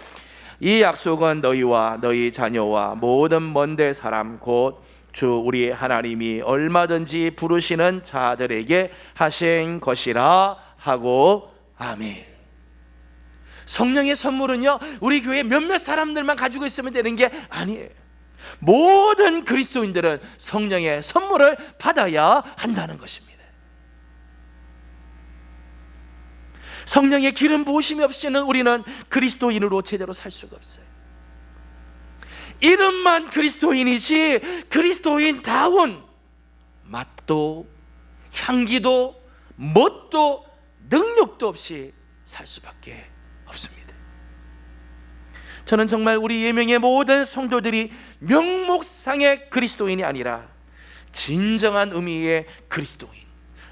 이 약속은 너희와 너희 자녀와 모든 먼데 사람 곧 주 우리 하나님이 얼마든지 부르시는 자들에게 하신 것이라 하고. 아멘. 성령의 선물은요, 우리 교회 몇몇 사람들만 가지고 있으면 되는 게 아니에요. 모든 그리스도인들은 성령의 선물을 받아야 한다는 것입니다. 성령의 기름 부으심이 없이는 우리는 그리스도인으로 제대로 살 수가 없어요. 이름만 그리스도인이지 그리스도인다운 맛도 향기도 멋도 능력도 없이 살 수밖에 없습니다. 저는 정말 우리 예명의 모든 성도들이 명목상의 그리스도인이 아니라 진정한 의미의 그리스도인,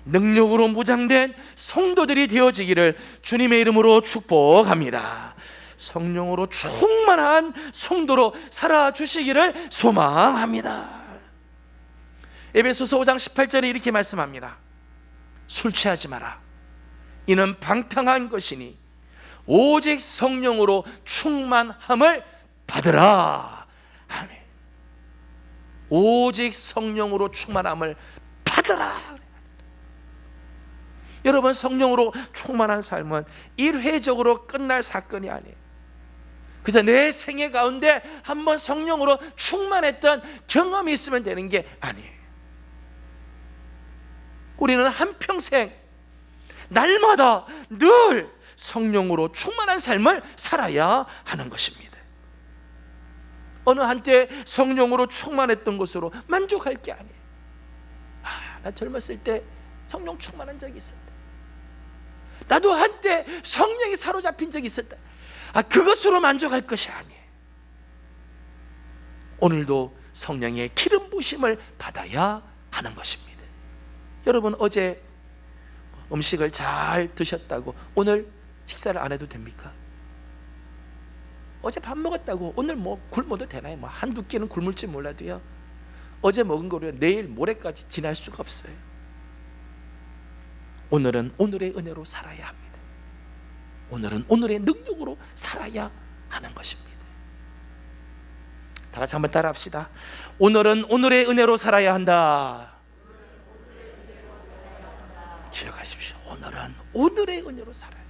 능력으로 무장된 성도들이 되어지기를 주님의 이름으로 축복합니다. 성령으로 충만한 성도로 살아주시기를 소망합니다. 에베소서 5장 18절에 이렇게 말씀합니다. 술 취하지 마라. 이는 방탕한 것이니 오직 성령으로 충만함을 받으라. 아멘. 오직 성령으로 충만함을 받으라. 여러분, 성령으로 충만한 삶은 일회적으로 끝날 사건이 아니에요. 그래서 내 생애 가운데 한번 성령으로 충만했던 경험이 있으면 되는 게 아니에요. 우리는 한평생 날마다 늘 성령으로 충만한 삶을 살아야 하는 것입니다. 어느 한때 성령으로 충만했던 것으로 만족할 게 아니에요. 나 젊었을 때 성령 충만한 적이 있었다. 나도 한때 성령이 사로잡힌 적이 있었다. 그것으로 만족할 것이 아니에요. 오늘도 성령의 기름 부심을 받아야 하는 것입니다. 여러분, 어제 음식을 잘 드셨다고 오늘 식사를 안 해도 됩니까? 어제 밥 먹었다고 오늘 굶어도 되나요? 한두 끼는 굶을지 몰라도요, 어제 먹은 거로 내일 모레까지 지날 수가 없어요. 오늘은 오늘의 은혜로 살아야 합니다. 오늘은 오늘의 능력으로 살아야 하는 것입니다. 다 같이 한번 따라 합시다. 오늘은 오늘의 은혜로 살아야 한다. 기억하십시오. 오늘은 오늘의 은혜로 살아야 돼.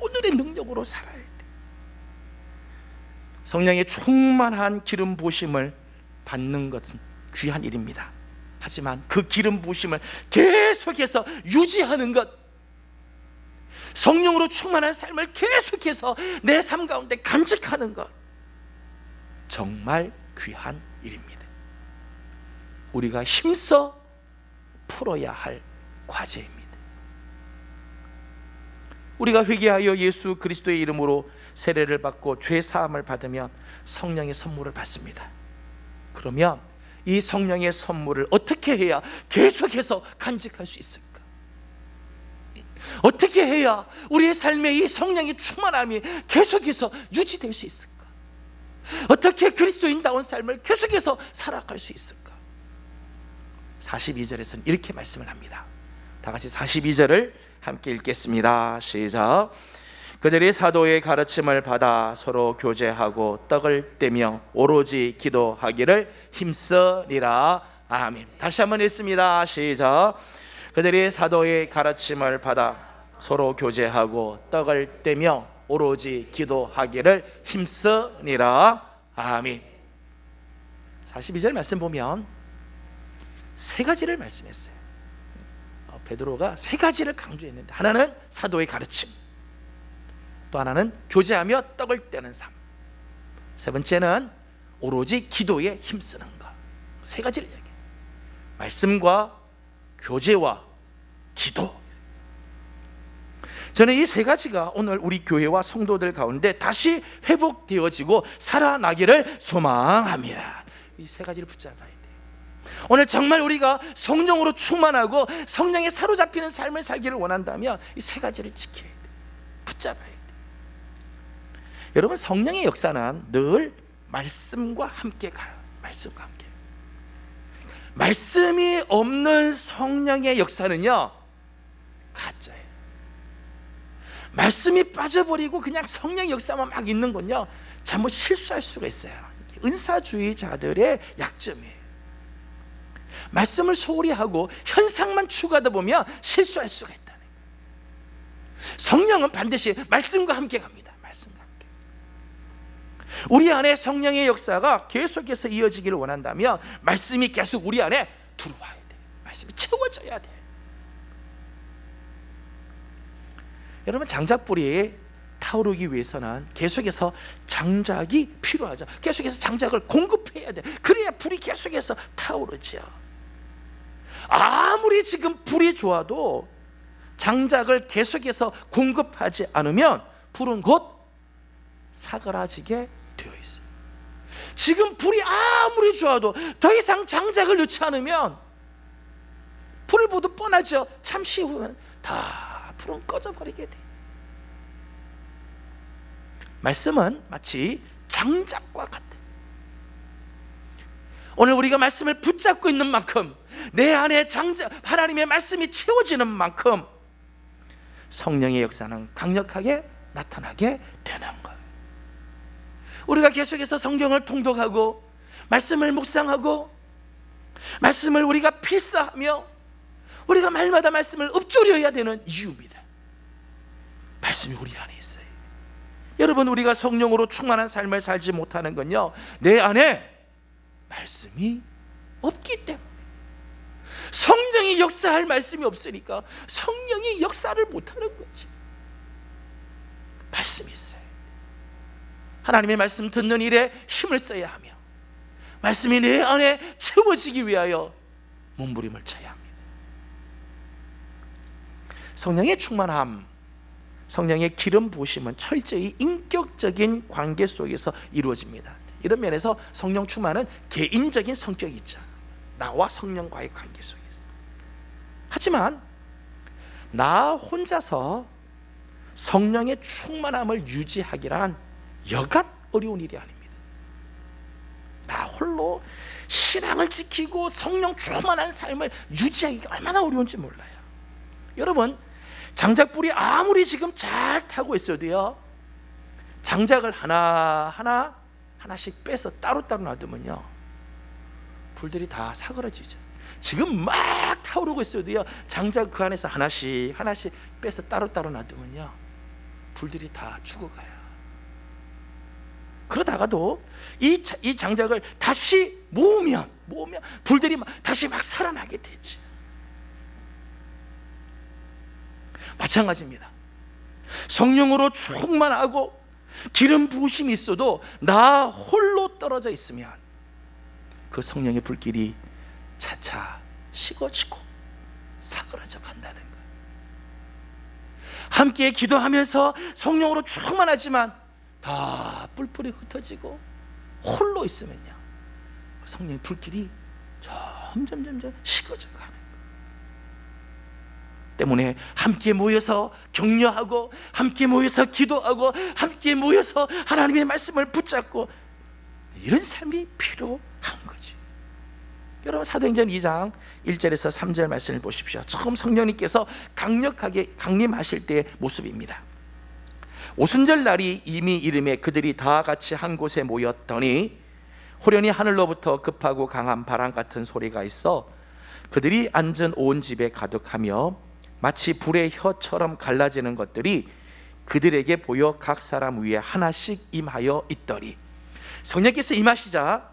오늘의 능력으로 살아야 돼. 성령의 충만한 기름 부으심을 받는 것은 귀한 일입니다. 하지만 그 기름 부으심을 계속해서 유지하는 것, 성령으로 충만한 삶을 계속해서 내 삶 가운데 간직하는 것, 정말 귀한 일입니다. 우리가 힘써 풀어야 할 과제입니다. 우리가 회개하여 예수 그리스도의 이름으로 세례를 받고 죄 사함을 받으면 성령의 선물을 받습니다. 그러면 이 성령의 선물을 어떻게 해야 계속해서 간직할 수 있을까? 어떻게 해야 우리의 삶에 이 성령의 충만함이 계속해서 유지될 수 있을까? 어떻게 그리스도인다운 삶을 계속해서 살아갈 수 있을까? 42절에서는 이렇게 말씀을 합니다. 다 같이 42절을 함께 읽겠습니다. 시작. 그들이 사도의 가르침을 받아 서로 교제하고 떡을 떼며 오로지 기도하기를 힘쓰리라. 아멘. 다시 한번 읽습니다. 시작. 그들이 사도의 가르침을 받아 서로 교제하고 떡을 떼며 오로지 기도하기를 힘쓰리라. 아멘. 42절 말씀 보면 세 가지를 말씀했어요. 베드로가 세 가지를 강조했는데, 하나는 사도의 가르침, 또 하나는 교제하며 떡을 떼는 삶, 세 번째는 오로지 기도에 힘쓰는 것. 세 가지를 얘기해요. 말씀과 교제와 기도. 저는 이 세 가지가 오늘 우리 교회와 성도들 가운데 다시 회복되어지고 살아나기를 소망합니다. 이 세 가지를 붙잡아야 돼요. 오늘 정말 우리가 성령으로 충만하고 성령에 사로잡히는 삶을 살기를 원한다면 이 세 가지를 지켜야 돼요. 붙잡아야 돼요. 여러분, 성령의 역사는 늘 말씀과 함께 가요. 말씀과 함께. 말씀이 없는 성령의 역사는요, 가짜예요. 말씀이 빠져버리고 그냥 성령의 역사만 막 있는 건요, 잘못 실수할 수가 있어요. 은사주의자들의 약점이에요. 말씀을 소홀히 하고 현상만 추구하다 보면 실수할 수가 있다는 거예요. 성령은 반드시 말씀과 함께 갑니다. 말씀과 함께. 우리 안에 성령의 역사가 계속해서 이어지기를 원한다면 말씀이 계속 우리 안에 들어와야 돼요. 말씀이 채워져야 돼요. 여러분, 장작불이 타오르기 위해서는 계속해서 장작이 필요하죠. 계속해서 장작을 공급해야 돼. 그래야 불이 계속해서 타오르죠. 아무리 지금 불이 좋아도 장작을 계속해서 공급하지 않으면 불은 곧 사그라지게 되어 있어요. 지금 불이 아무리 좋아도 더 이상 장작을 넣지 않으면 불을 보듯 뻔하죠. 잠시 후는 다 불은 꺼져버리게 돼요. 말씀은 마치 장작과 같아요. 오늘 우리가 말씀을 붙잡고 있는 만큼, 내 안에 장작, 하나님의 말씀이 채워지는 만큼 성령의 역사는 강력하게 나타나게 되는 거예요. 우리가 계속해서 성경을 통독하고 말씀을 묵상하고 말씀을 우리가 필사하며 우리가 말마다 말씀을 읊조려야 되는 이유입니다. 말씀이 우리 안에 있어요. 여러분, 우리가 성령으로 충만한 삶을 살지 못하는 건요, 내 안에 말씀이 없기 때문에. 성령이 역사할 말씀이 없으니까 성령이 역사를 못하는 거지. 말씀이 있어요. 하나님의 말씀 듣는 일에 힘을 써야 하며 말씀이 내 안에 채워지기 위하여 몸부림을 쳐야 합니다. 성령의 충만함, 성령의 기름 부으심은 철저히 인격적인 관계 속에서 이루어집니다. 이런 면에서 성령 충만은 개인적인 성격이 있죠. 나와 성령과의 관계 속에서. 하지만 나 혼자서 성령의 충만함을 유지하기란 여간 어려운 일이 아닙니다. 나 홀로 신앙을 지키고 성령 충만한 삶을 유지하기가 얼마나 어려운지 몰라요. 여러분, 장작불이 아무리 지금 잘 타고 있어도요, 장작을 하나씩 빼서 따로따로 놔두면요, 불들이 다 사그라지죠. 지금 막 타오르고 있어도요, 장작 그 안에서 하나씩 빼서 따로따로 놔두면요, 불들이 다 죽어가요. 그러다가도 이 장작을 다시 모으면 불들이 다시 막 살아나게 되죠. 마찬가지입니다. 성령으로 충만하고 기름 부으심이 있어도 나 홀로 떨어져 있으면 그 성령의 불길이 차차 식어지고 사그라져 간다는 거예요. 함께 기도하면서 성령으로 충만하지만 다 뿔뿔이 흩어지고 홀로 있으면요, 그 성령의 불길이 점점 식어져 가는 거예요. 때문에 함께 모여서 격려하고 함께 모여서 기도하고 함께 모여서 하나님의 말씀을 붙잡고 이런 삶이 필요한 거지. 여러분, 사도행전 2장 1절에서 3절 말씀을 보십시오. 처음 성령님께서 강력하게 강림하실 때의 모습입니다. 오순절 날이 이미 이름에 그들이 다 같이 한 곳에 모였더니 호련히 하늘로부터 급하고 강한 바람 같은 소리가 있어 그들이 앉은 온 집에 가득하며 마치 불의 혀처럼 갈라지는 것들이 그들에게 보여 각 사람 위에 하나씩 임하여 있더니, 성령께서 임하시자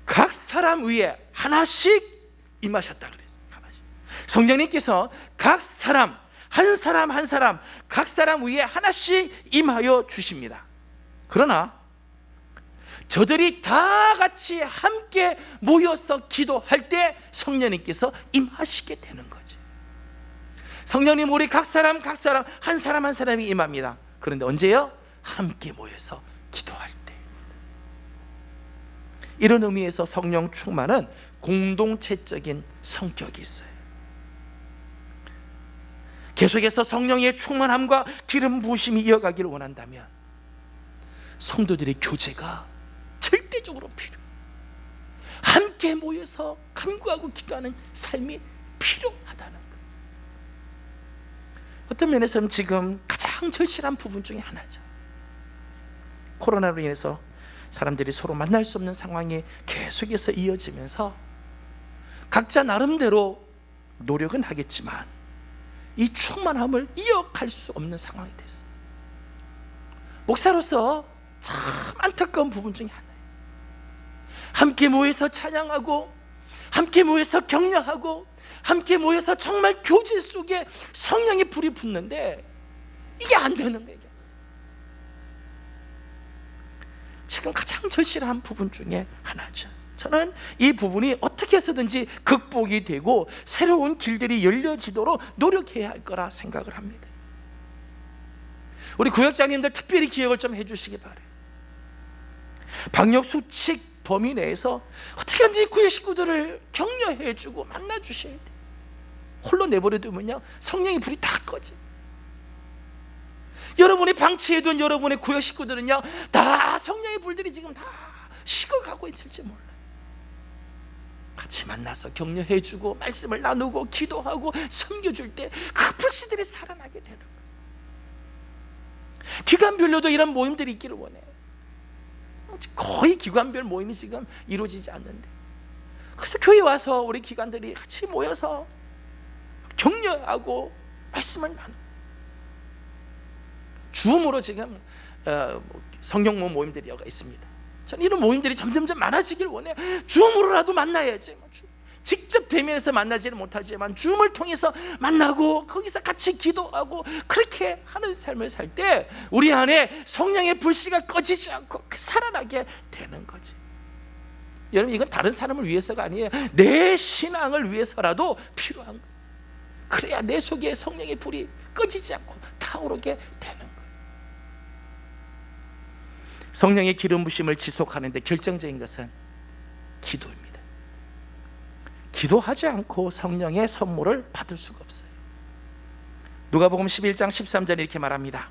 각 사람 위에 하나씩 임하셨다 그랬어요. 하나씩. 성령님께서 각 사람 한 사람 한 사람 각 사람 위에 하나씩 임하여 주십니다. 그러나 저들이 다 같이 함께 모여서 기도할 때 성령님께서 임하시게 되는 거지. 성령님, 우리 각 사람 한 사람 한 사람이 임합니다. 그런데 언제요? 함께 모여서 기도할 때. 이런 의미에서 성령 충만은 공동체적인 성격이 있어요. 계속해서 성령의 충만함과 기름 부으심이 이어가기를 원한다면 성도들의 교제가 절대적으로 필요해요. 함께 모여서 간구하고 기도하는 삶이 필요하다는 거예요. 어떤 면에서는 지금 가장 절실한 부분 중에 하나죠. 코로나로 인해서 사람들이 서로 만날 수 없는 상황이 계속해서 이어지면서 각자 나름대로 노력은 하겠지만 이 충만함을 이어갈 수 없는 상황이 됐어요. 목사로서 참 안타까운 부분 중에 하나예요. 함께 모여서 찬양하고 함께 모여서 격려하고 함께 모여서 정말 교제 속에 성령의 불이 붙는데 이게 안 되는 거예요. 지금 가장 절실한 부분 중에 하나죠. 저는 이 부분이 어떻게 해서든지 극복이 되고 새로운 길들이 열려지도록 노력해야 할 거라 생각을 합니다. 우리 구역장님들 특별히 기억을 좀 해주시기 바라요. 방역 수칙 범위 내에서 어떻게 하든지 구역 식구들을 격려해주고 만나주셔야 돼요. 홀로 내버려두면요, 성령의 불이 다 꺼져. 여러분이 방치해둔 여러분의 구역 식구들은요, 다 성령의 불들이 지금 다 식어가고 있을지 몰라요. 같이 만나서 격려해주고 말씀을 나누고 기도하고 섬겨줄 때 그 불씨들이 살아나게 되는 거예요. 기관별로도 이런 모임들이 있기를 원해요. 거의 기관별 모임이 지금 이루어지지 않는데, 그래서 교회 와서 우리 기관들이 같이 모여서 격려하고 말씀을 나누고 줌으로 지금 성경 모임들이 있습니다. 저는 이런 모임들이 점점점 많아지길 원해요. 줌으로라도 만나야지. 직접 대면에서 만나지는 못하지만 줌을 통해서 만나고 거기서 같이 기도하고 그렇게 하는 삶을 살 때 우리 안에 성령의 불씨가 꺼지지 않고 살아나게 되는 거지. 여러분, 이건 다른 사람을 위해서가 아니에요. 내 신앙을 위해서라도 필요한 거예요. 그래야 내 속에 성령의 불이 꺼지지 않고 타오르게 되는 거예요. 성령의 기름 부심을 지속하는 데 결정적인 것은 기도입니다. 기도하지 않고 성령의 선물을 받을 수가 없어요. 누가복음 11장 13절에 이렇게 말합니다.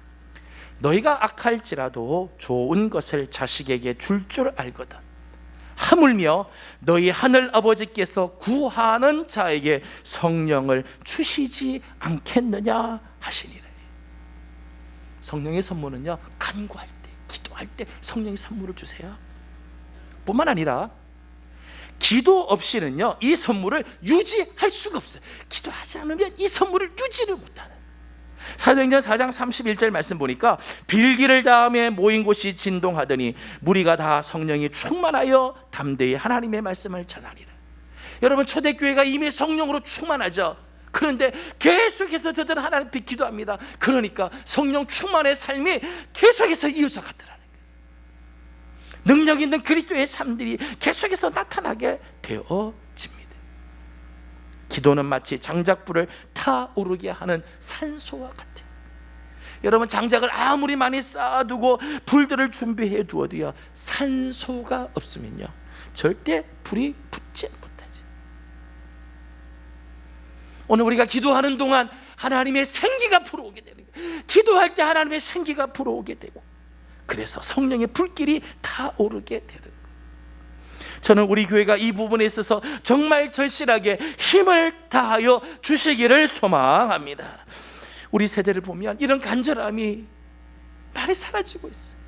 너희가 악할지라도 좋은 것을 자식에게 줄 알거든 하물며 너희 하늘 아버지께서 구하는 자에게 성령을 주시지 않겠느냐 하시니라. 성령의 선물은요, 간구할 때, 기도할 때 성령의 선물을 주세요. 뿐만 아니라 기도 없이는요, 이 선물을 유지할 수가 없어요. 기도하지 않으면 이 선물을 유지를 못하는. 사도행전 4장 31절 말씀 보니까 빌기를 다음에 모인 곳이 진동하더니 무리가 다 성령이 충만하여 담대히 하나님의 말씀을 전하니라. 여러분, 초대교회가 이미 성령으로 충만하죠. 그런데 계속해서 저들은 하나님 앞에 기도합니다. 그러니까 성령 충만의 삶이 계속해서 이어져 갔더라는 거예요. 능력 있는 그리스도의 삶들이 계속해서 나타나게 되어집니다. 기도는 마치 장작불을 타오르게 하는 산소와 같아요. 여러분, 장작을 아무리 많이 쌓아두고 불들을 준비해 두어도요, 산소가 없으면요 절대 불이 붙지 못하죠. 오늘 우리가 기도하는 동안 하나님의 생기가 불어오게 되는 거예요. 기도할 때 하나님의 생기가 불어오게 되고, 그래서 성령의 불길이 타오르게 되는 거예요. 저는 우리 교회가 이 부분에 있어서 정말 절실하게 힘을 다하여 주시기를 소망합니다. 우리 세대를 보면 이런 간절함이 많이 사라지고 있어요.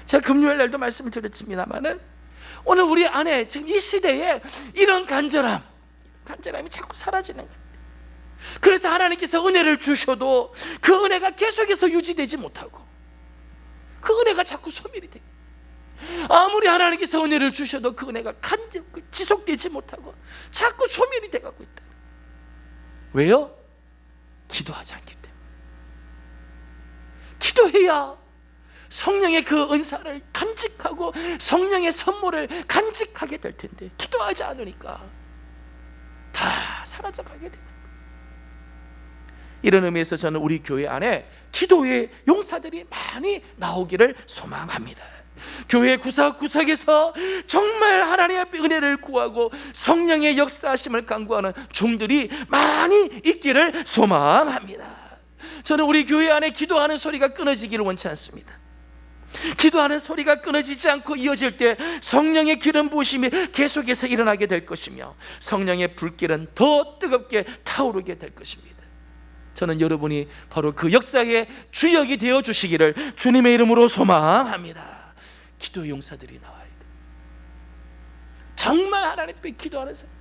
제가 금요일 날도 말씀을 드렸습니다만은, 오늘 우리 안에 지금 이 시대에 이런 간절함이 자꾸 사라지는 거예요. 그래서 하나님께서 은혜를 주셔도 그 은혜가 계속해서 유지되지 못하고, 그 은혜가 자꾸 소멸이 돼요. 아무리 하나님께서 은혜를 주셔도 그 은혜가 지속되지 못하고 자꾸 소멸이 돼가고 있다. 왜요? 기도하지 않기 때문에. 기도해야 성령의 그 은사를 간직하고 성령의 선물을 간직하게 될 텐데, 기도하지 않으니까 다 사라져가게 돼요. 이런 의미에서 저는 우리 교회 안에 기도의 용사들이 많이 나오기를 소망합니다. 교회 구석구석에서 정말 하나님의 앞에 은혜를 구하고 성령의 역사하심을 간구하는 종들이 많이 있기를 소망합니다. 저는 우리 교회 안에 기도하는 소리가 끊어지기를 원치 않습니다. 기도하는 소리가 끊어지지 않고 이어질 때 성령의 기름 부으심이 계속해서 일어나게 될 것이며, 성령의 불길은 더 뜨겁게 타오르게 될 것입니다. 저는 여러분이 바로 그 역사의 주역이 되어 주시기를 주님의 이름으로 소망합니다. 기도의 용사들이 나와야 돼. 정말 하나님 앞에 기도하는 사람,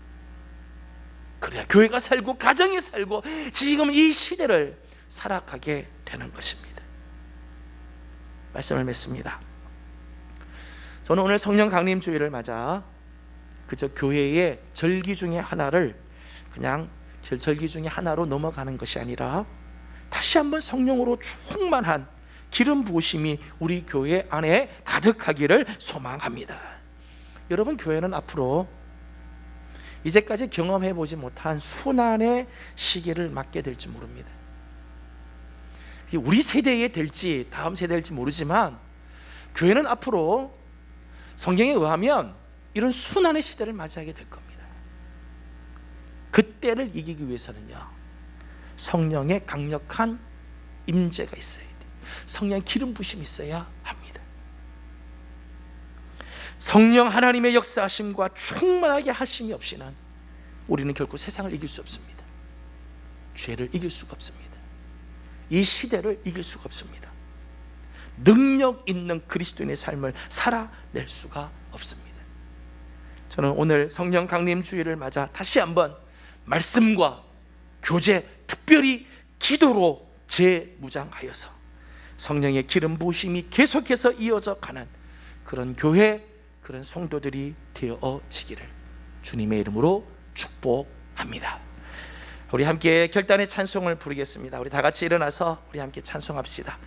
그래야 교회가 살고 가정이 살고 지금 이 시대를 살아가게 되는 것입니다. 말씀을 맺습니다. 저는 오늘 성령 강림 주일을 맞아 그저 교회의 절기 중에 하나를 그냥 절기 중에 하나로 넘어가는 것이 아니라, 다시 한번 성령으로 충만한 기름 부으심이 우리 교회 안에 가득하기를 소망합니다. 여러분, 교회는 앞으로 이제까지 경험해 보지 못한 순환의 시기를 맞게 될지 모릅니다. 우리 세대에 될지 다음 세대에 될지 모르지만, 교회는 앞으로 성경에 의하면 이런 순환의 시대를 맞이하게 될 겁니다. 그때를 이기기 위해서는요, 성령의 강력한 임재가 있어야 돼요. 성령의 기름 부심이 있어야 합니다. 성령 하나님의 역사하심과 충만하게 하심이 없이는 우리는 결코 세상을 이길 수 없습니다. 죄를 이길 수가 없습니다. 이 시대를 이길 수가 없습니다. 능력 있는 그리스도인의 삶을 살아낼 수가 없습니다. 저는 오늘 성령 강림 주일을 맞아 다시 한번 말씀과 교제, 특별히 기도로 재무장하여서 성령의 기름 부으심이 계속해서 이어져 가는 그런 교회, 그런 성도들이 되어지기를 주님의 이름으로 축복합니다. 우리 함께 결단의 찬송을 부르겠습니다. 우리 다 같이 일어나서 우리 함께 찬송합시다.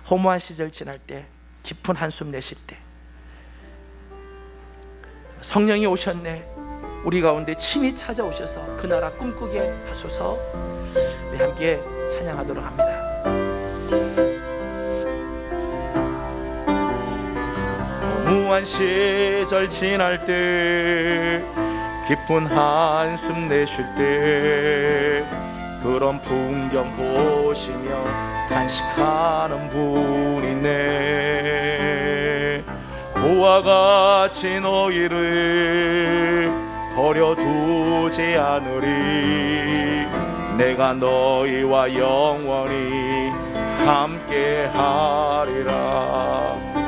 허무한 시절 지날 때, 깊은 한숨 내쉴 때, 성령이 오셨네, 우리 가운데 친히 찾아오셔서 그 나라 꿈꾸게 하소서. 우리 함께 찬양하도록 합니다. 허무한 시절 지날 때, 깊은 한숨 내쉴 때, 그런 풍경 보시며 탄식하는 분이 있네. 고와 같이 너희를 버려두지 않으리. 내가 너희와 영원히 함께하리라.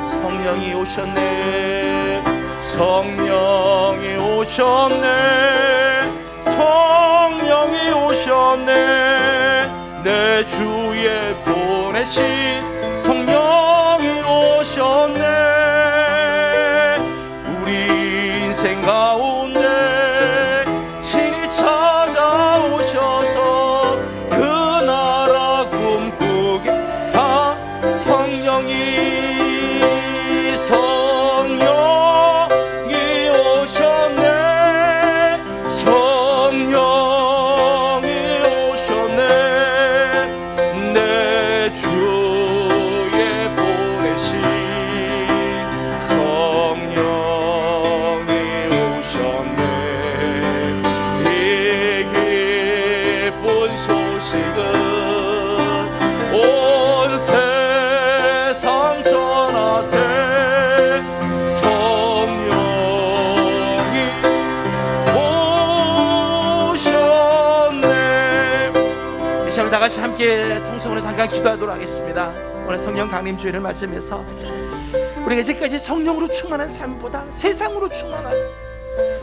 성령이 오셨네, 성령이 오셨네, 성령이 오셨네. 내 주에 보내신 성령이 오셨네. 우리 인생 가운데 친히 찾아오셔서 그 나라 꿈꾸게 한 성령이 성령 오늘 다 같이 함께 통성으로 잠깐 기도하도록 하겠습니다. 오늘 성령 강림 주일을 맞으면서 우리가 이제까지 성령으로 충만한 삶보다 세상으로 충만한,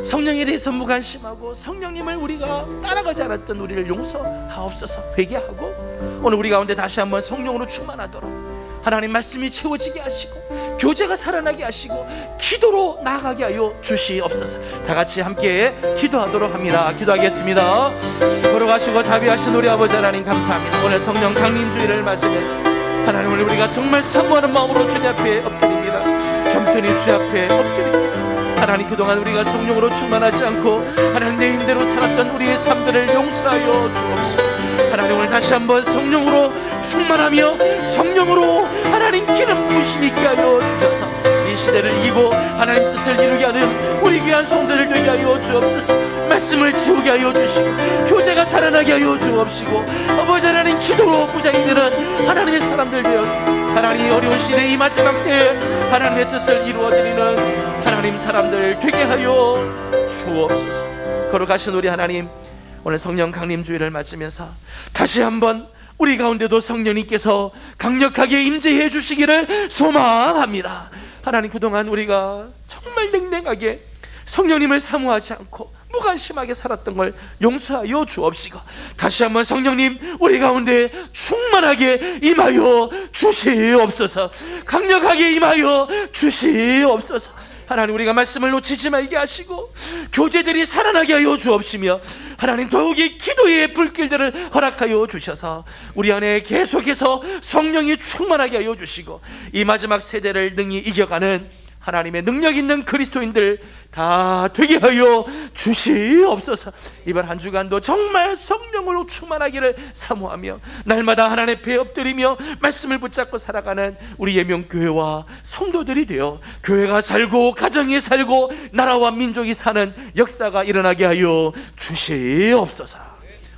성령에 대해서 무관심하고 성령님을 우리가 따라가지 않았던 우리를 용서하옵소서. 회개하고 오늘 우리 가운데 다시 한번 성령으로 충만하도록 하나님 말씀이 채워지게 하시고 교제가 살아나게 하시고 기도로 나아가게 하여 주시옵소서. 다 같이 함께 기도하도록 합니다. 기도하겠습니다. 걸어가시고 자비하신 우리 아버지 하나님 감사합니다. 오늘 성령 강림주일을 맞으면서 하나님을 우리가 정말 사모하는 마음으로 주님 앞에 엎드립니다. 겸손히 주 앞에 엎드립니다. 하나님, 그동안 우리가 성령으로 충만하지 않고 하나님 내 힘대로 살았던 우리의 삶들을 용서하여 주옵시고, 하나님 오늘 다시 한번 성령으로 충만하며 성령으로 하나님 기름 부으심 있게 하여 주셔서 이 시대를 이기고 하나님 뜻을 이루게 하는 우리 귀한 성도들 되게 하여 주옵소서. 말씀을 채우게 하여 주시고 교제가 살아나게 하여 주옵시고, 아버지 하나님 기도로 무장이 되는 하나님의 사람들 되어서 하나님 어려운 시대 이 마지막 때에 하나님의 뜻을 이루어드리는 하나님 사람들 되게 하여 주옵소서. 걸어가신 우리 하나님, 오늘 성령 강림주일을 맞으면서 다시 한번 우리 가운데도 성령님께서 강력하게 임재해 주시기를 소망합니다. 하나님, 그동안 우리가 정말 냉랭하게 성령님을 사모하지 않고 무관심하게 살았던 걸 용서하여 주옵시고, 다시 한번 성령님 우리 가운데 충만하게 임하여 주시옵소서. 강력하게 임하여 주시옵소서. 하나님, 우리가 말씀을 놓치지 말게 하시고 교제들이 살아나게 하여 주옵시며, 하나님 더욱이 기도의 불길들을 허락하여 주셔서 우리 안에 계속해서 성령이 충만하게 하여 주시고 이 마지막 세대를 능히 이겨가는 하나님의 능력 있는 그리스도인들 다 되게 하여 주시옵소서. 이번 한 주간도 정말 성령으로 충만하기를 사모하며 날마다 하나님 앞에 엎드리며 말씀을 붙잡고 살아가는 우리 예명교회와 성도들이 되어 교회가 살고 가정이 살고 나라와 민족이 사는 역사가 일어나게 하여 주시옵소서.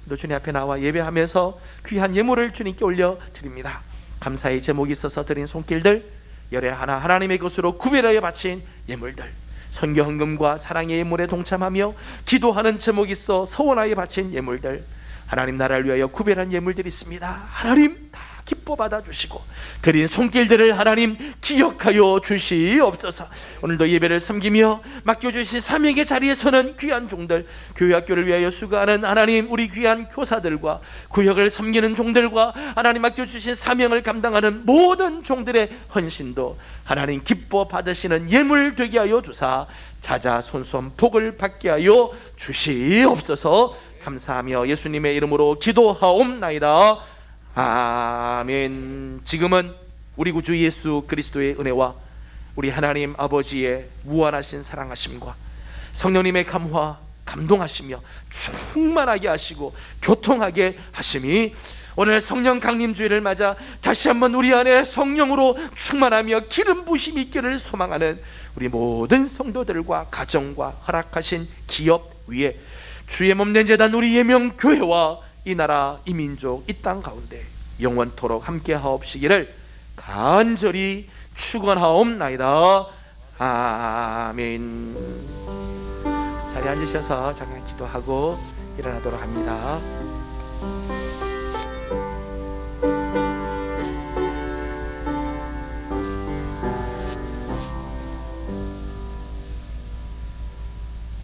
또 주님 앞에 나와 예배하면서 귀한 예물을 주님께 올려드립니다. 감사의 제목이 있어서 드린 손길들, 열애 하나 하나님의 것으로 구별하여 바친 예물들, 선교 헌금과 사랑의 예물에 동참하며 기도하는 제목이 있어 서원하여 바친 예물들, 하나님 나라를 위하여 구별한 예물들이 있습니다. 하나님 다 기뻐 받아주시고 드린 손길들을 하나님 기억하여 주시옵소서. 오늘도 예배를 섬기며 맡겨주신 사명의 자리에 서는 귀한 종들, 교회 학교를 위하여 수고하는 하나님 우리 귀한 교사들과 구역을 섬기는 종들과 하나님 맡겨주신 사명을 감당하는 모든 종들의 헌신도 하나님 기뻐 받으시는 예물 되게 하여 주사 자자손손 복을 받게 하여 주시옵소서. 감사하며 예수님의 이름으로 기도하옵나이다. 아멘. 지금은 우리 구주 예수 그리스도의 은혜와 우리 하나님 아버지의 무한하신 사랑하심과 성령님의 감화 감동하시며 충만하게 하시고 교통하게 하심이 오늘 성령 강림주일을 맞아 다시 한번 우리 안에 성령으로 충만하며 기름 부심이 있기를 소망하는 우리 모든 성도들과 가정과 허락하신 기업 위에 주의 몸된 제단 우리 예명교회와 이 나라 이 민족 이 땅 가운데 영원토록 함께 하옵시기를 간절히 축원하옵나이다. 아멘. 자리에 앉으셔서 잠깐 기도하고 일어나도록 합니다.